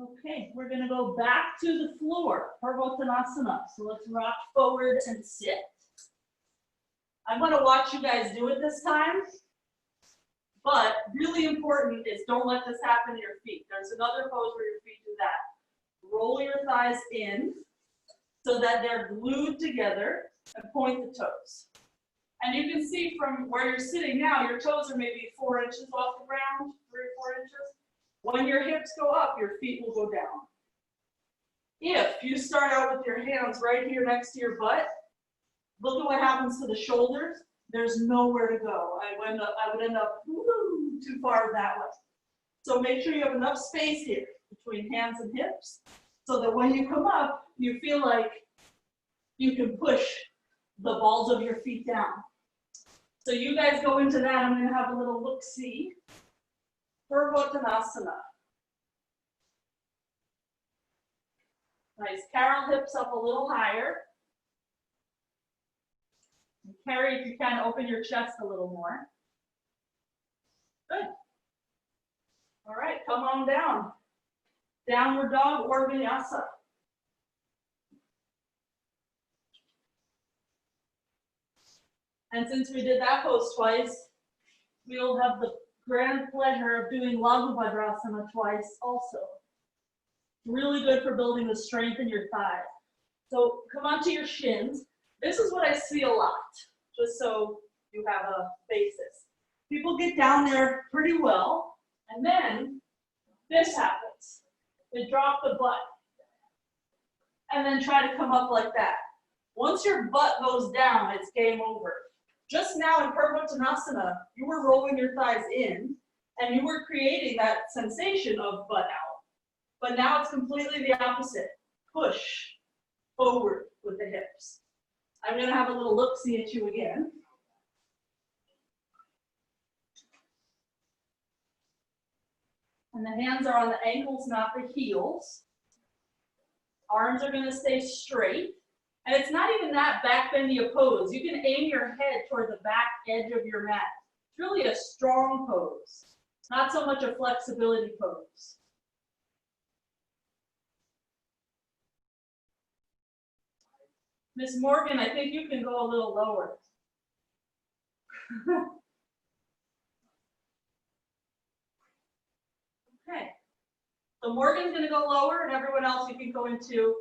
Okay, we're going to go back to the floor, purvottanasana. So let's rock forward and sit. I'm going to watch you guys do it this time, but really important is don't let this happen to your feet. There's another pose where your feet do that. Roll your thighs in so that they're glued together and point the toes. And you can see from where you're sitting now, your toes are maybe 4 inches off the ground, 3 or 4 inches. When your hips go up, your feet will go down. If you start out with your hands right here next to your butt, look at what happens to the shoulders. There's nowhere to go. I would end up too far that way. So make sure you have enough space here between hands and hips so that when you come up, you feel like you can push the balls of your feet down. So you guys go into that. I'm going to have a little look-see. Purvottanasana. Nice. Carol hips up a little higher. And Carrie, if you can, open your chest a little more. Good. All right, come on down. Downward dog or vinyasa. And since we did that pose twice, we'll have the grand pleasure of doing bhandasana twice also. Really good for building the strength in your thighs. So come onto your shins. This is what I see a lot, just so you have a basis. People get down there pretty well, and then this happens. They drop the butt, and then try to come up like that. Once your butt goes down, it's game over. Just now in purvottanasana, you were rolling your thighs in, and you were creating that sensation of butt out. But now it's completely the opposite. Push forward with the hips. I'm going to have a little look-see at you again. And the hands are on the ankles, not the heels. Arms are going to stay straight. And it's not even that backbendy pose. You can aim your head toward the back edge of your mat. It's really a strong pose, not so much a flexibility pose. Miss Morgan, I think you can go a little lower. Okay. So Morgan's going to go lower, and everyone else you can go into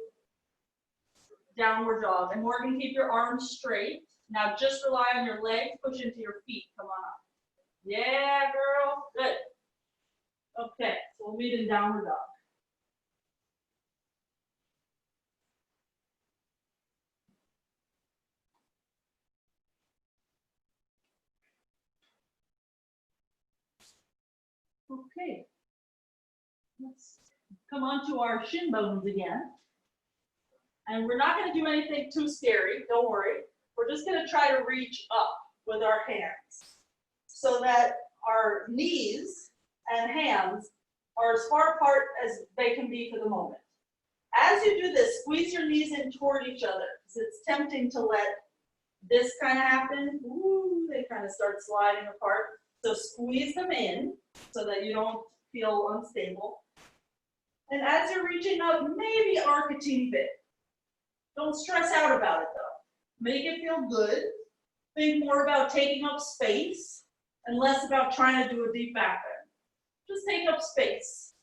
downward dog. And Morgan, keep your arms straight. Now just rely on your legs. Push into your feet. Come on up. Yeah, girl. Good. Okay. So we'll meet in downward dog. Okay. Let's come on to our shin bones again. And we're not going to do anything too scary. Don't worry. We're just going to try to reach up with our hands so that our knees and hands are as far apart as they can be for the moment. As you do this, squeeze your knees in toward each other, because it's tempting to let this kind of happen. Ooh, they kind of start sliding apart. So squeeze them in so that you don't feel unstable. And as you're reaching up, maybe arc a teeny bit. Don't stress out about it though. Make it feel good. Think more about taking up space and less about trying to do a deep back bend. Just take up space.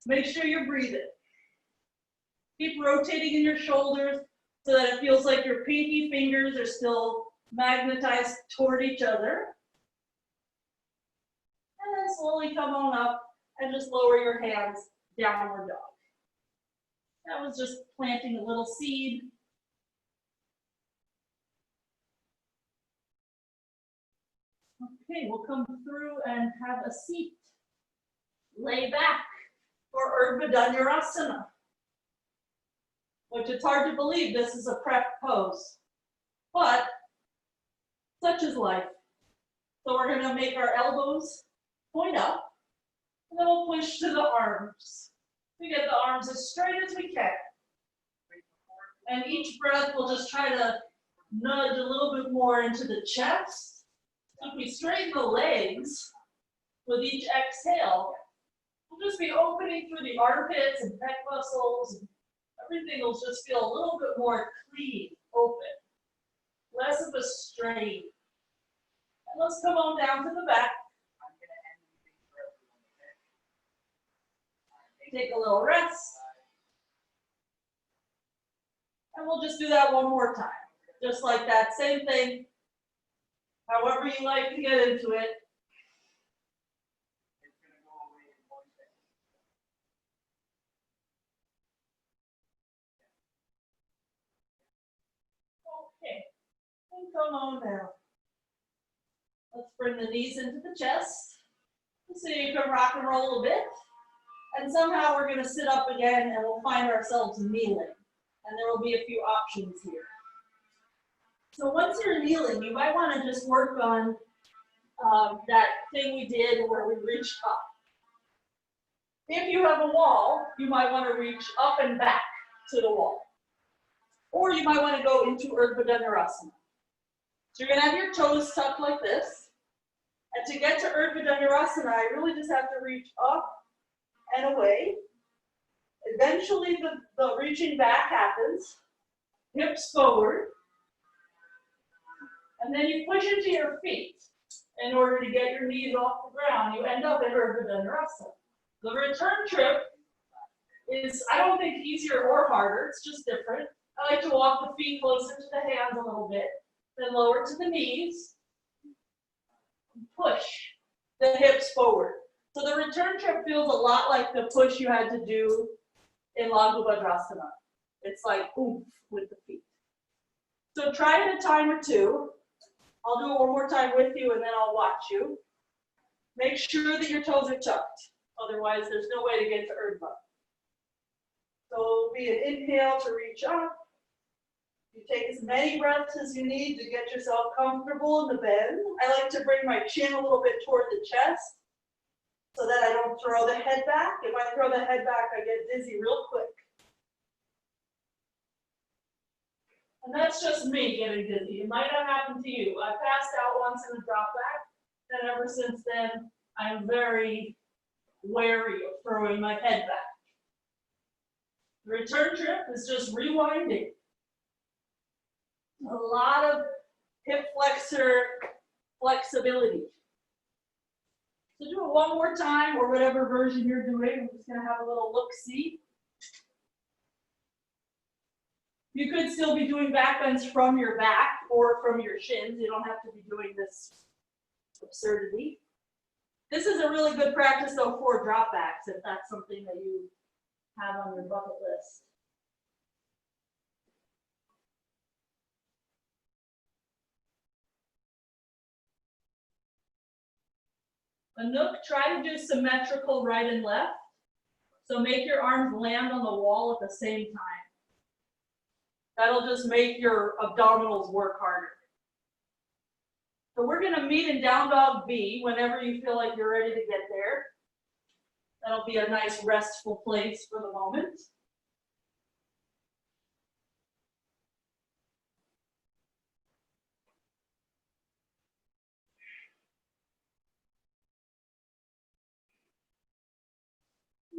Make sure you're breathing. Keep rotating in your shoulders so that it feels like your pinky fingers are still magnetized toward each other. And then slowly come on up and just lower your hands, downward dog. That was just planting a little seed. Okay, we'll come through and have a seat. Lay back for purvottanasana, which it's hard to believe this is a prep pose, but such is life. So we're going to make our elbows point up, and then we'll push to the arms. We get the arms as straight as we can. And each breath we'll just try to nudge a little bit more into the chest. If we straighten the legs with each exhale, we'll just be opening through the armpits and pec muscles. Everything will just feel a little bit more clean, open. Less of a strain. And let's come on down to the back. Take a little rest. And we'll just do that one more time. Just like that, same thing. However you like to get into it. Okay, and come on down. Let's bring the knees into the chest. So you can rock and roll a bit. And somehow we're going to sit up again and we'll find ourselves kneeling. And there will be a few options here. So once you're kneeling, you might want to just work on that thing we did where we reached up. If you have a wall, you might want to reach up and back to the wall. Or you might want to go into purvottanasana. So you're going to have your toes tucked like this. And to get to purvottanasana, I really just have to reach up and away. Eventually the reaching back happens. Hips forward. And then you push into your feet in order to get your knees off the ground. You end up in purvottanasana. The return trip is, I don't think, easier or harder. It's just different. I like to walk the feet closer to the hands a little bit, then lower to the knees. Push the hips forward. So the return trip feels a lot like the push you had to do in bhandasana. It's like oomph with the feet. So try it a time or two. I'll do it one more time with you and then I'll watch you. Make sure that your toes are tucked. Otherwise, there's no way to get to urdhva. So it'll be an inhale to reach up. You take as many breaths as you need to get yourself comfortable in the bend. I like to bring my chin a little bit toward the chest so that I don't throw the head back. If I throw the head back, I get dizzy real quick. And that's just me getting dizzy. It might not happen to you. I passed out once in a drop back, and ever since then, I'm very wary of throwing my head back. The return trip is just rewinding. A lot of hip flexor flexibility. So do it one more time, or whatever version you're doing. I'm just going to have a little look-see. You could still be doing back bends from your back or from your shins. You don't have to be doing this absurdity. This is a really good practice, though, for drop backs, if that's something that you have on your bucket list. A nook, try to do symmetrical right and left. So make your arms land on the wall at the same time. That'll just make your abdominals work harder. So we're going to meet in down dog B whenever you feel like you're ready to get there. That'll be a nice restful place for the moment.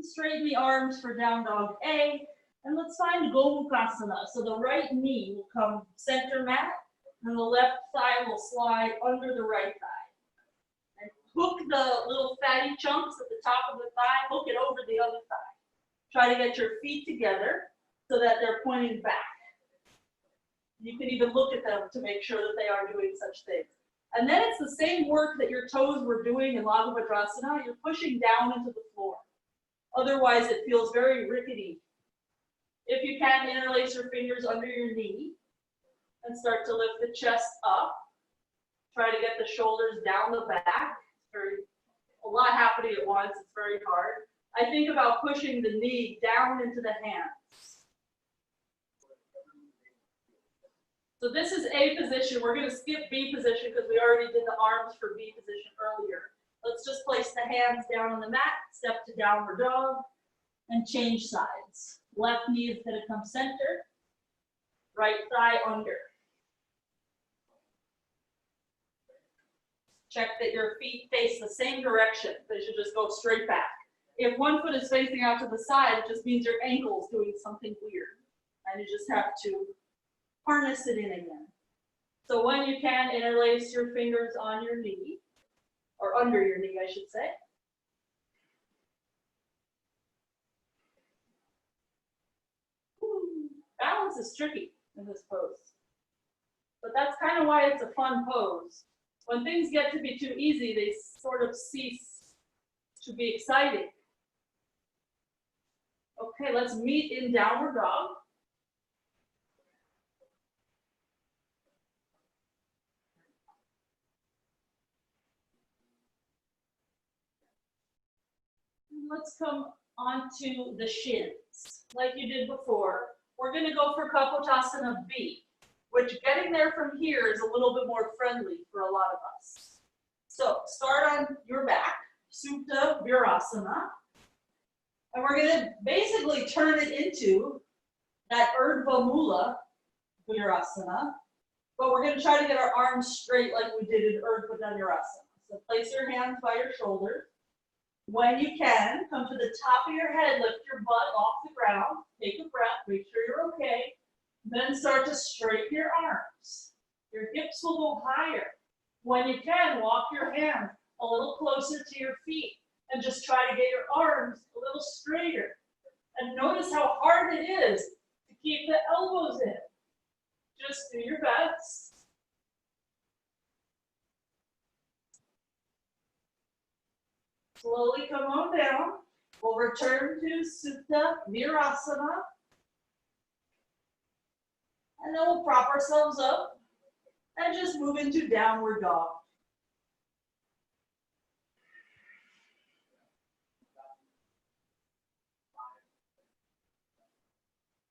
Straighten the arms for down dog A, and let's find Gomukasana. So the right knee will come center mat, and the left thigh will slide under the right thigh. And hook the little fatty chunks at the top of the thigh, hook it over the other thigh. Try to get your feet together so that they're pointing back. You can even look at them to make sure that they are doing such things. And then it's the same work that your toes were doing in Bhandasana. You're pushing down into the floor. Otherwise, it feels very rickety. If you can, interlace your fingers under your knee and start to lift the chest up. Try to get the shoulders down the back. A lot happening at once. It's very hard. I think about pushing the knee down into the hands. So this is A position. We're going to skip B position because we already did the arms for B position earlier. Let's just place the hands down on the mat, step to downward dog, and change sides. Left knee is going to come center, right thigh under. Check that your feet face the same direction. They should just go straight back. If one foot is facing out to the side, it just means your ankle's doing something weird. And you just have to harness it in again. So when you can, interlace your fingers on your knee. Or under your knee, I should say. Ooh, balance is tricky in this pose. But that's kind of why it's a fun pose. When things get to be too easy, they sort of cease to be exciting. Okay, let's meet in downward dog. Let's come onto the shins, like you did before. We're going to go for purvottanasana B, which getting there from here is a little bit more friendly for a lot of us. So start on your back, Supta Virasana, and we're going to basically turn it into that Urdhva Mula Virasana, but we're going to try to get our arms straight like we did in Purvottanasana. So place your hands by your shoulders. When you can, come to the top of your head, lift your butt off the ground, take a breath, make sure you're okay. Then start to straighten your arms. Your hips will go higher. When you can, walk your hands a little closer to your feet and just try to get your arms a little straighter. And notice how hard it is to keep the elbows in. Just do your best. Slowly come on down. We'll return to Supta Virasana. And then we'll prop ourselves up and just move into downward dog.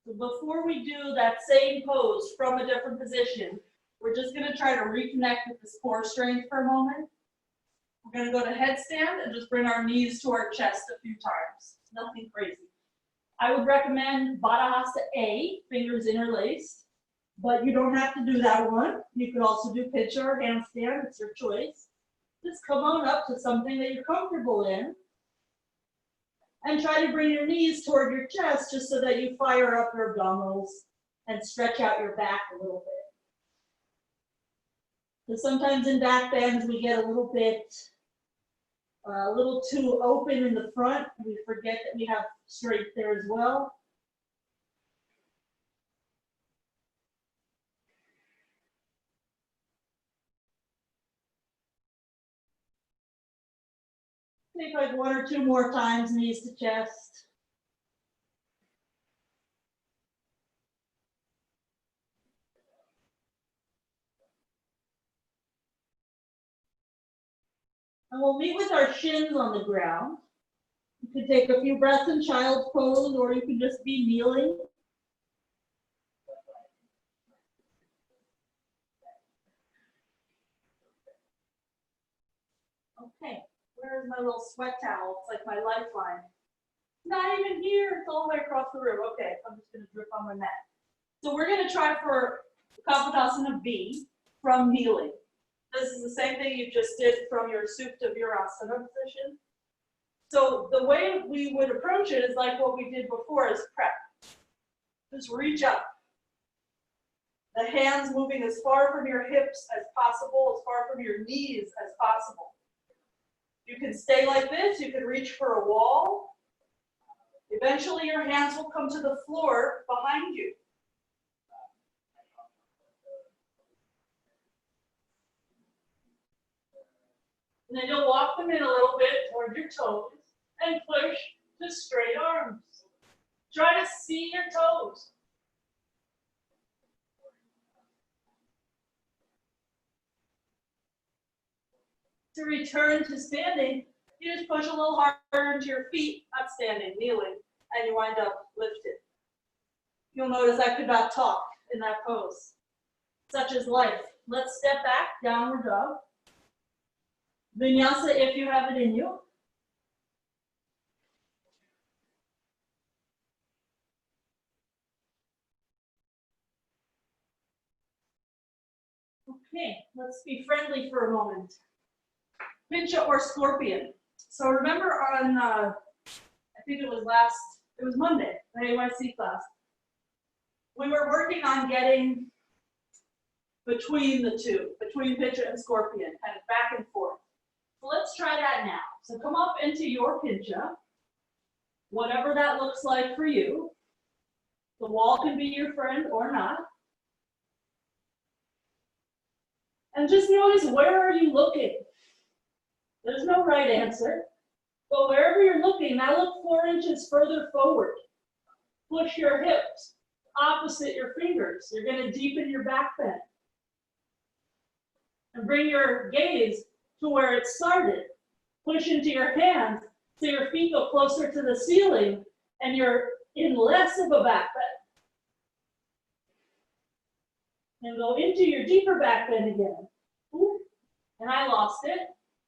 So before we do that same pose from a different position, we're just going to try to reconnect with this core strength for a moment. We're going to go to headstand and just bring our knees to our chest a few times. Nothing crazy. I would recommend Bhandasana A, fingers interlaced, but you don't have to do that one. You could also do pitcha or handstand, it's your choice. Just come on up to something that you're comfortable in and try to bring your knees toward your chest just so that you fire up your abdominals and stretch out your back a little bit. Because sometimes in back bends we get a little too open in the front. We forget that we have strength there as well. Take like 1 or 2 more times, knees to chest. And we'll meet with our shins on the ground. You could take a few breaths in child's pose, or you can just be kneeling. Okay, where's my little sweat towel? It's like my lifeline. Not even here, it's all the way across the room. Okay, I'm just gonna drip on my mat. So we're gonna try for Purvottanasana B from kneeling. This is the same thing you just did from your Supta Virasana position. So the way we would approach it is like what we did before, is prep. Just reach up. The hands moving as far from your hips as possible, as far from your knees as possible. You can stay like this, you can reach for a wall. Eventually your hands will come to the floor behind you. And then you'll walk them in a little bit toward your toes and push to straight arms. Try to see your toes. To return to standing, you just push a little harder into your feet, not standing, kneeling, and you wind up lifted. You'll notice I could not talk in that pose. Such is life. Let's step back, downward dog. Vinyasa if you have it in you. Okay, let's be friendly for a moment. Pincha or scorpion. So remember on, I think it was Monday, the AYC class, we were working on getting between the two, between pincha and scorpion, kind of back and forth. So let's try that now. So come up into your pincha, whatever that looks like for you. The wall can be your friend or not. And just notice, where are you looking? There's no right answer. But wherever you're looking, now look 4 inches further forward. Push your hips opposite your fingers. You're going to deepen your back bend. And bring your gaze to where it started. Push into your hands so your feet go closer to the ceiling and you're in less of a back bend. And go into your deeper back bend again. Ooh, and I lost it.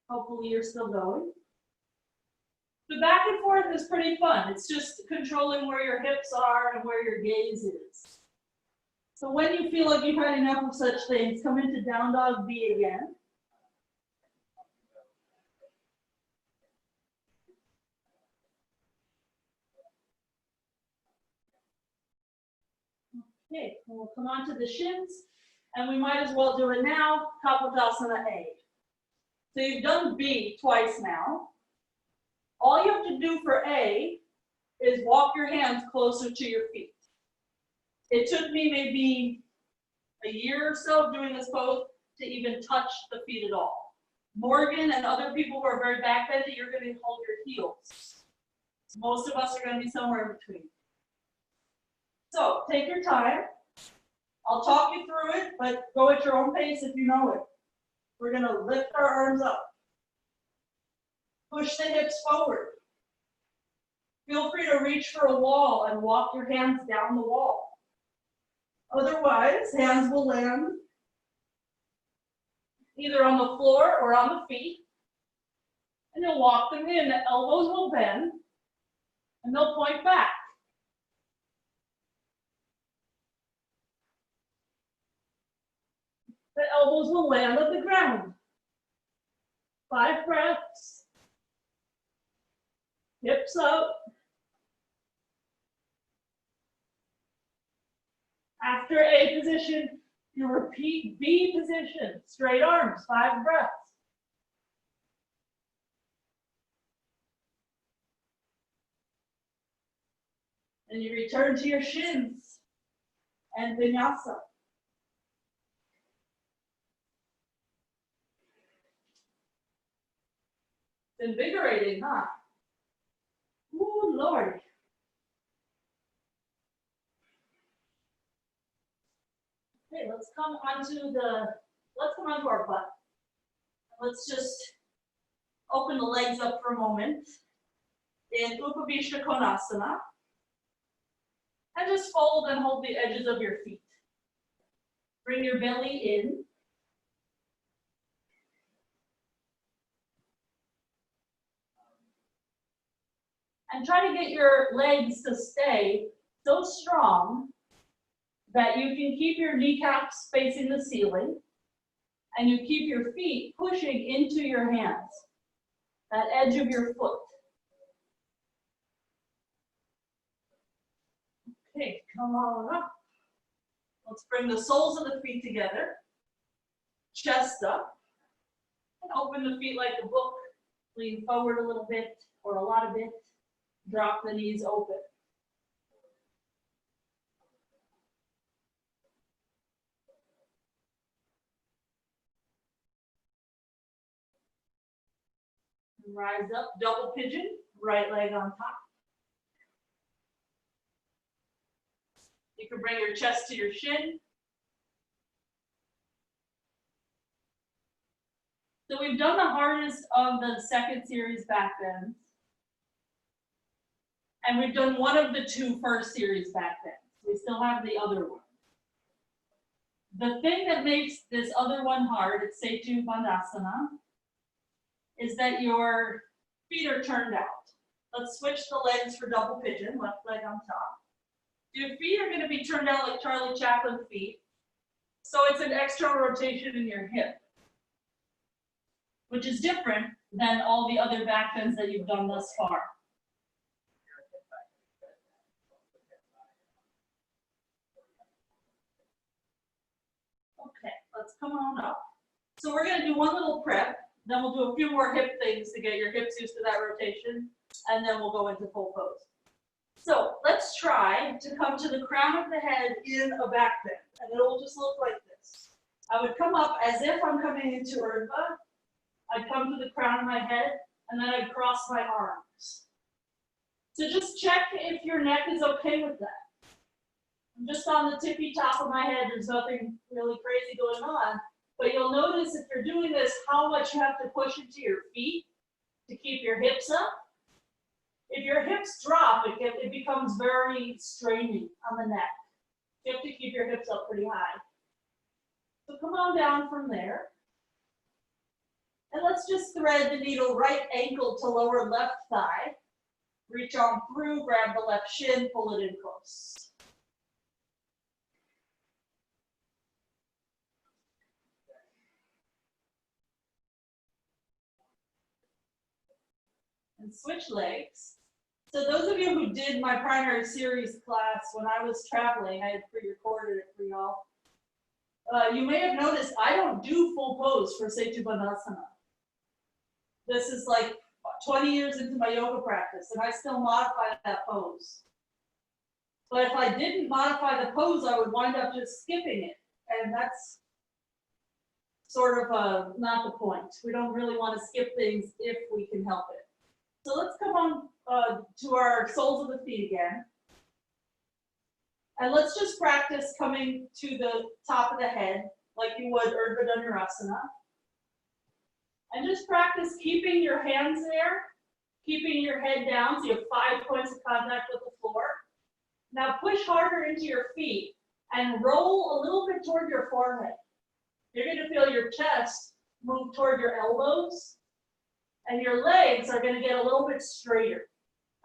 Hopefully you're still going. The back and forth is pretty fun. It's just controlling where your hips are and where your gaze is. So when you feel like you've had enough of such things, come into down dog B again. Okay, and we'll come onto the shins. And we might as well do it now, purvottanasana A. So you've done B twice now. All you have to do for A is walk your hands closer to your feet. It took me maybe a year or so of doing this pose to even touch the feet at all. Morgan and other people who are very backbended, you're going to hold your heels. Most of us are going to be somewhere in between. So take your time. I'll talk you through it, but go at your own pace if you know it. We're going to lift our arms up. Push the hips forward. Feel free to reach for a wall and walk your hands down the wall. Otherwise, hands will land either on the floor or on the feet. And you'll walk them in. The elbows will bend and they'll point back. The elbows will land on the ground. 5 breaths. Hips up. After A position, you repeat B position. Straight arms, 5 breaths. And you return to your shins and vinyasa. It's invigorating, huh? Ooh, Lord. Okay, let's come onto our butt. Let's just open the legs up for a moment in Upavishta Konasana. And just fold and hold the edges of your feet. Bring your belly in. And try to get your legs to stay so strong that you can keep your kneecaps facing the ceiling and you keep your feet pushing into your hands, that edge of your foot. Okay, come on up. Let's bring the soles of the feet together, chest up, and open the feet like a book. Lean forward a little bit or a lot of it. Drop the knees open. Rise up, double pigeon, right leg on top. You can bring your chest to your shin. So we've done the hardest of the second series backbends. And we've done one of the 2 first series backbends. We still have the other one. The thing that makes this other one hard, it's setu bhandasana, is that your feet are turned out. Let's switch the legs for double pigeon, left leg on top. Your feet are going to be turned out like Charlie Chaplin feet. So it's an external rotation in your hip, which is different than all the other backbends that you've done thus far. Okay, let's come on up. So we're going to do one little prep, then we'll do a few more hip things to get your hips used to that rotation, and then we'll go into full pose. So let's try to come to the crown of the head in a backbend, and it will just look like this. I would come up as if I'm coming into Urdhva. I'd come to the crown of my head, and then I'd cross my arms. So just check if your neck is okay with that. I'm just on the tippy top of my head. There's nothing really crazy going on. But you'll notice if you're doing this, how much you have to push into your feet to keep your hips up. If your hips drop, it becomes very straining on the neck. You have to keep your hips up pretty high. So come on down from there. And let's just thread the needle right ankle to lower left thigh. Reach on through, grab the left shin, pull it in close. And switch legs. So those of you who did my primary series class when I was traveling, I had pre-recorded it for y'all. You may have noticed I don't do full pose for setu bhandasana. This is like 20 years into my yoga practice, and I still modify that pose. But if I didn't modify the pose, I would wind up just skipping it, and that's sort of not the point. We don't really want to skip things if we can help it. So let's come on to our soles of the feet again. And let's just practice coming to the top of the head like you would purvottanasana. And just practice keeping your hands there, keeping your head down so you have 5 points of contact with the floor. Now push harder into your feet and roll a little bit toward your forehead. You're going to feel your chest move toward your elbows, and your legs are going to get a little bit straighter.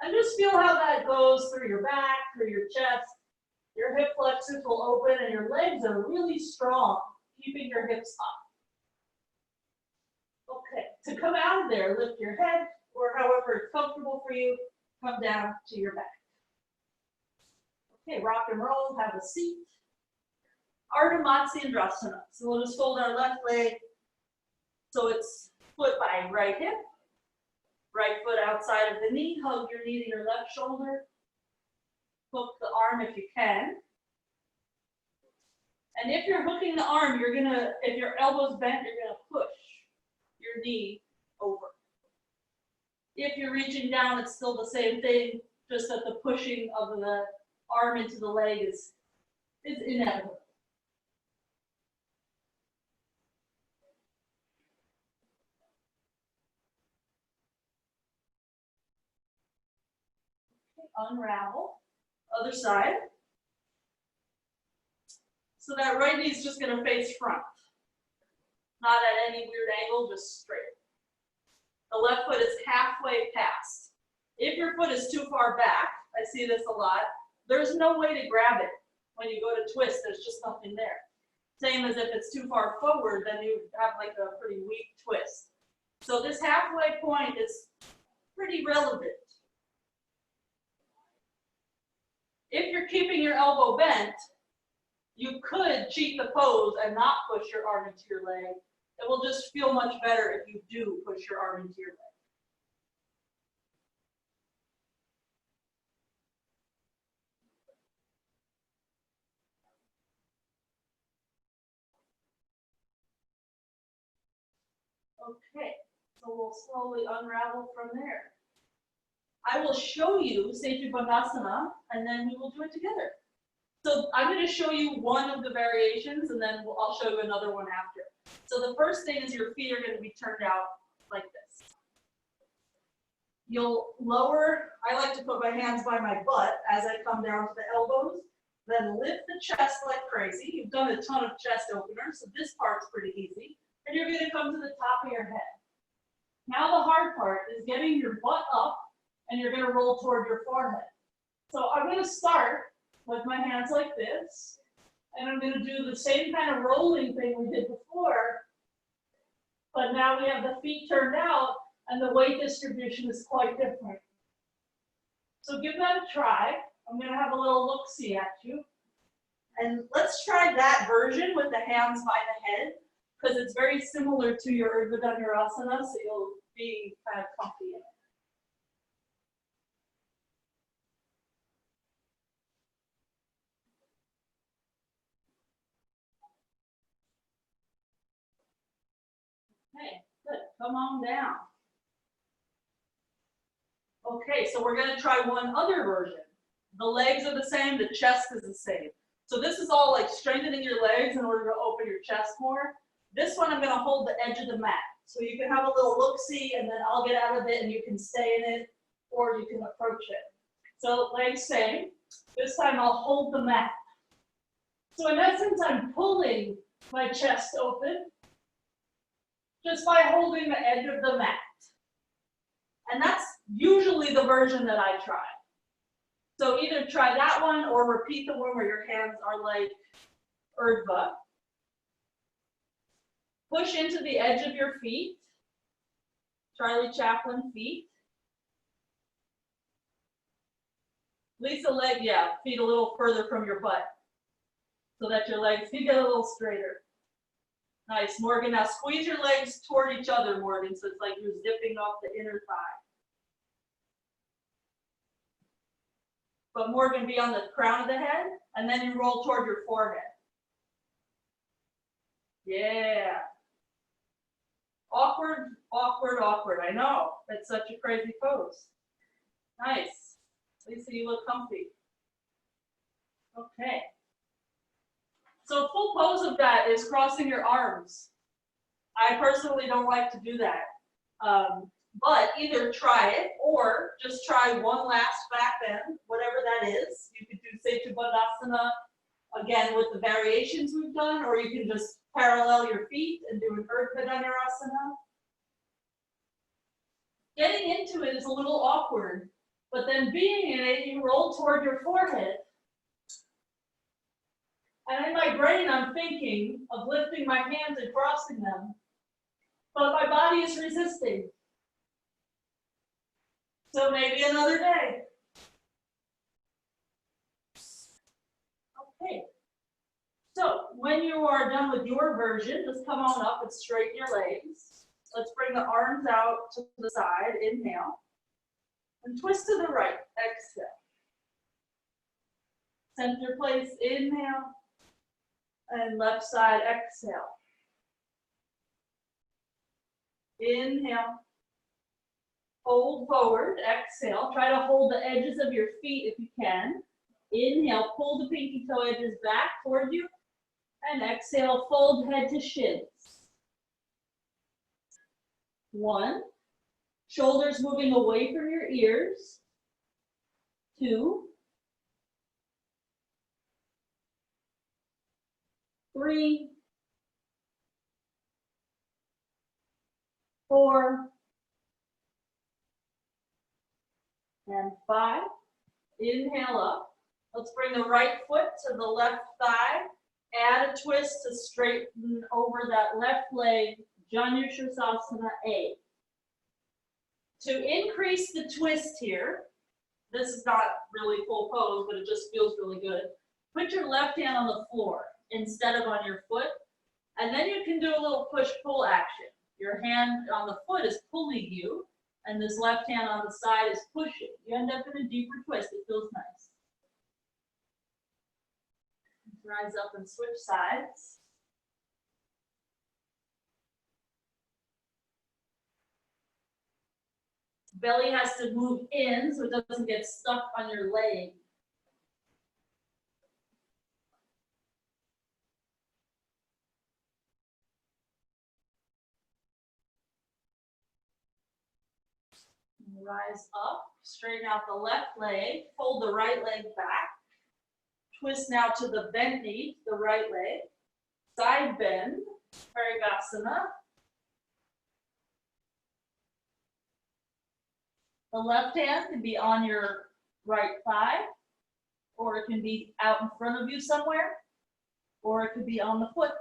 And just feel how that goes through your back, through your chest. Your hip flexors will open, and your legs are really strong, keeping your hips up. Okay, to come out of there, lift your head, or however it's comfortable for you, come down to your back. Okay, rock and roll, have a seat. Ardha Matsyendrasana. So we'll just fold our left leg so it's foot by right hip, right foot outside of the knee, hug your knee to your left shoulder, hook the arm if you can. And if you're hooking the arm, you're gonna, if your elbow's bent, you're gonna push your knee over. If you're reaching down, it's still the same thing, just that the pushing of the arm into the leg is inevitable. Okay, unravel. Other side. So that right knee is just going to face front. Not at any weird angle, just straight. The left foot is halfway past. If your foot is too far back, I see this a lot, there's no way to grab it. When you go to twist, there's just nothing there. Same as if it's too far forward, then you have like a pretty weak twist. So this halfway point is pretty relevant. If you're keeping your elbow bent, you could cheat the pose and not push your arm into your leg. It will just feel much better if you do push your arm into your leg. Okay, so we'll slowly unravel from there. I will show you setu bhandasana, and then we will do it together. So I'm going to show you one of the variations, and then I'll show you another one after. So the first thing is your feet are going to be turned out like this. You'll lower, I like to put my hands by my butt as I come down to the elbows, then lift the chest like crazy. You've done a ton of chest openers, so this part's pretty easy. And you're going to come to the top of your head. Now the hard part is getting your butt up, and you're going to roll toward your forehead. So I'm going to start with my hands like this, and I'm going to do the same kind of rolling thing we did before, but now we have the feet turned out, and the weight distribution is quite different. So give that a try. I'm going to have a little look-see at you. And let's try that version with the hands by the head, because it's very similar to your purvottanasana, so you'll be kind of comfy in it. Okay, good. Come on down. Okay, so we're going to try one other version. The legs are the same, the chest is the same. So this is all like strengthening your legs in order to open your chest more. This one I'm going to hold the edge of the mat. So you can have a little look-see, and then I'll get out of it and you can stay in it, or you can approach it. So legs same. This time I'll hold the mat. So in essence, I'm pulling my chest open just by holding the edge of the mat. And that's usually the version that I try. So either try that one or repeat the one where your hands are like urdhva. Push into the edge of your feet. Charlie Chaplin feet. Lisa leg, yeah, feet a little further from your butt. so that your legs can get a little straighter. Nice, Morgan. Now squeeze your legs toward each other, Morgan, so it's like you're zipping off the inner thigh. But Morgan, be on the crown of the head, and then you roll toward your forehead. Yeah. Awkward, awkward, awkward. I know. That's such a crazy pose. Nice. Lisa, you look comfy. Okay. So full pose of that is crossing your arms. I personally don't like to do that. But either try it or just try one last back bend, whatever that is. You could do setu bhandasana again with the variations we've done, or you can just parallel your feet and do an purvottanasana. Getting into it is a little awkward, but then being in it, you roll toward your forehead. And in my brain, I'm thinking of lifting my hands and crossing them, but my body is resisting. So maybe another day. Okay. So when you are done with your version, just come on up and straighten your legs. Let's bring the arms out to the side. Inhale. And twist to the right. Exhale. Center place. Inhale. And left side. Exhale. Inhale. Fold forward. Exhale. Try to hold the edges of your feet if you can. Inhale. Pull the pinky toe edges back toward you. And exhale. Fold head to shins. 1. Shoulders moving away from your ears. 2. 3. 4. And 5. Inhale up. Let's bring the right foot to the left thigh. Add a twist to straighten over that left leg, Janushirasana A. To increase the twist here, this is not really full pose, but it just feels really good. Put your left hand on the floor instead of on your foot, and then you can do a little push-pull action. Your hand on the foot is pulling you, and this left hand on the side is pushing. You end up in a deeper twist. It feels nice. Rise up and switch sides. Belly has to move in so it doesn't get stuck on your leg. Rise up, straighten out the left leg, fold the right leg back. Twist now to the bent knee, the right leg. Side bend, purvottanasana. The left hand can be on your right thigh, or it can be out in front of you somewhere, or it could be on the foot.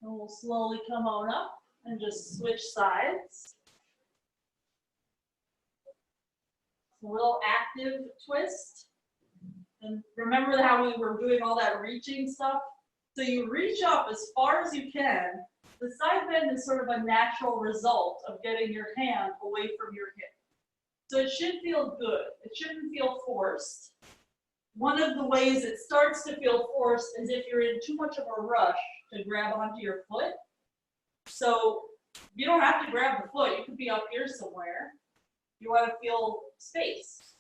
And we'll slowly come on up and just switch sides. A little active twist. And remember how we were doing all that reaching stuff? So you reach up as far as you can. The side bend is sort of a natural result of getting your hand away from your hip. So it should feel good. It shouldn't feel forced. One of the ways it starts to feel forced is if you're in too much of a rush to grab onto your foot. So you don't have to grab the foot. You could be up here somewhere. You want to feel space.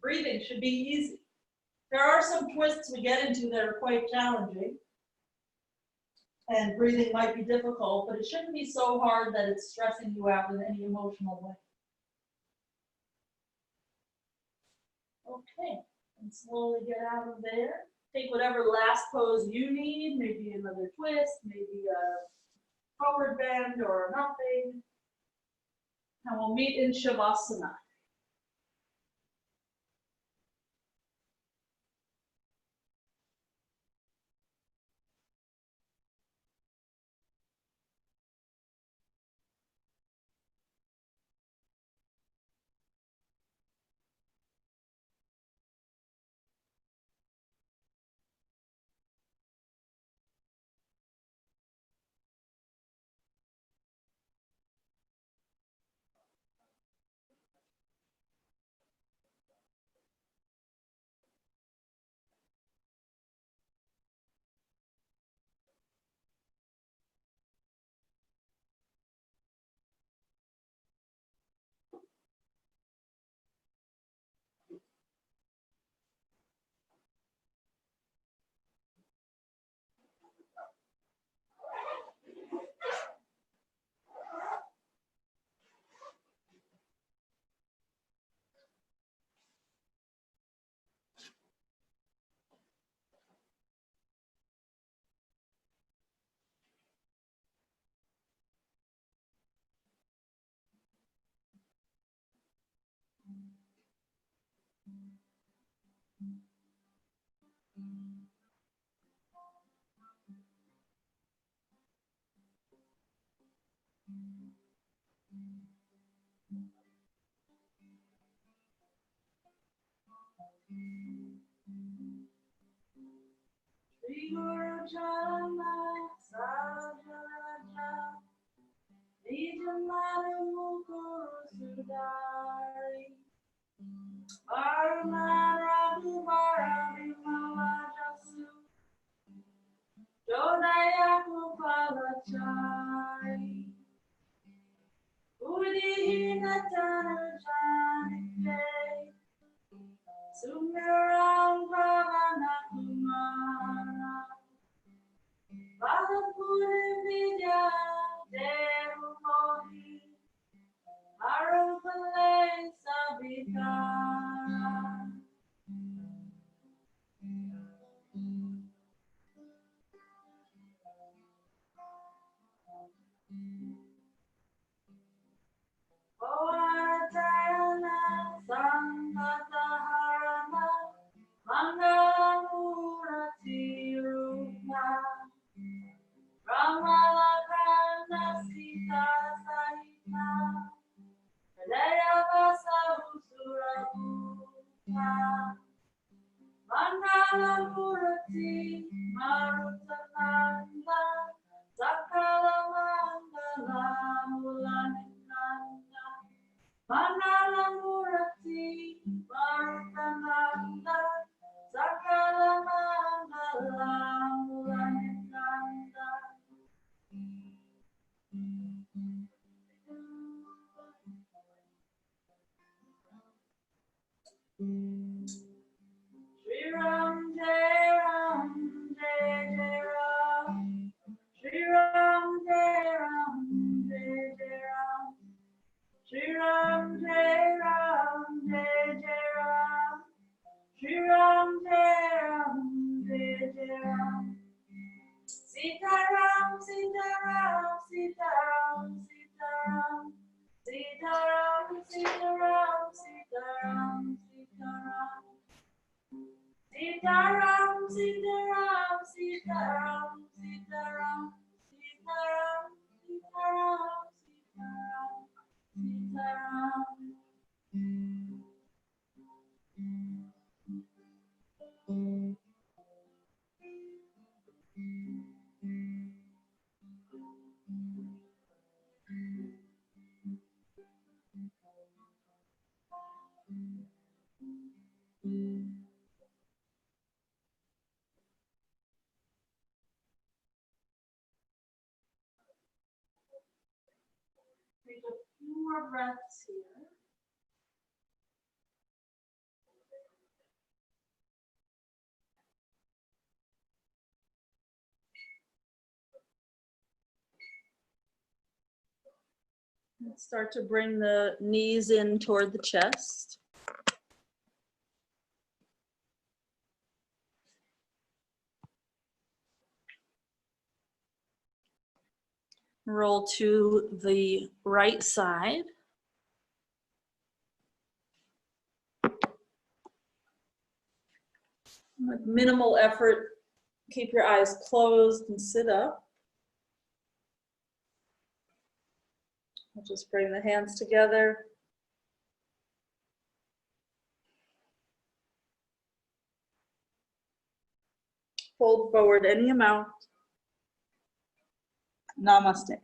Breathing should be easy. There are some twists we get into that are quite challenging. And breathing might be difficult, but it shouldn't be so hard that it's stressing you out in any emotional way. Okay, and slowly get out of there. Take whatever last pose you need, maybe another twist, maybe a forward bend or nothing. And we'll meet in Shavasana. Shri Guru Chalana Sajalaja Nijamanu Mukuru Sudari Varuna Raghuvara Vimala Jasu Jodaya Kupalachari Udihina Tanujani Sumiram Bhavana Kumara Bhagavapuri Vidya Devu Mohi Arupale Sabhika Oatayana Sankataharana Mangalamurati Rupa Ramalakana Sita Sahita Dayavasa Usuraputa Mangalamurati Marutananda Sakala Mangala Mulanikanda Mangalamurati Marutananda Sakala Mangala Mulanikanda Shri Ram Jai Ram Jai Jai Ram Shri Ram Jai Ram Jai Jai Ram Shri Ram Jai Ram Jai Jai Ram Shri Ram Jai Ram Jai Jai Ram Sita Ram Sita Ram Sita Ram Sita Ram Sita Ram Sita Ram Sita Ram Sita Ram Sita Ram Sita Ram Sita Ram Sita Ram Sita Ram Sita Ram Sita Ram Take a few more breaths here. Let's start to bring the knees in toward the chest. Roll to the right side. With minimal effort, keep your eyes closed and sit up. We'll just bring the hands together. Fold forward any amount. Namaste.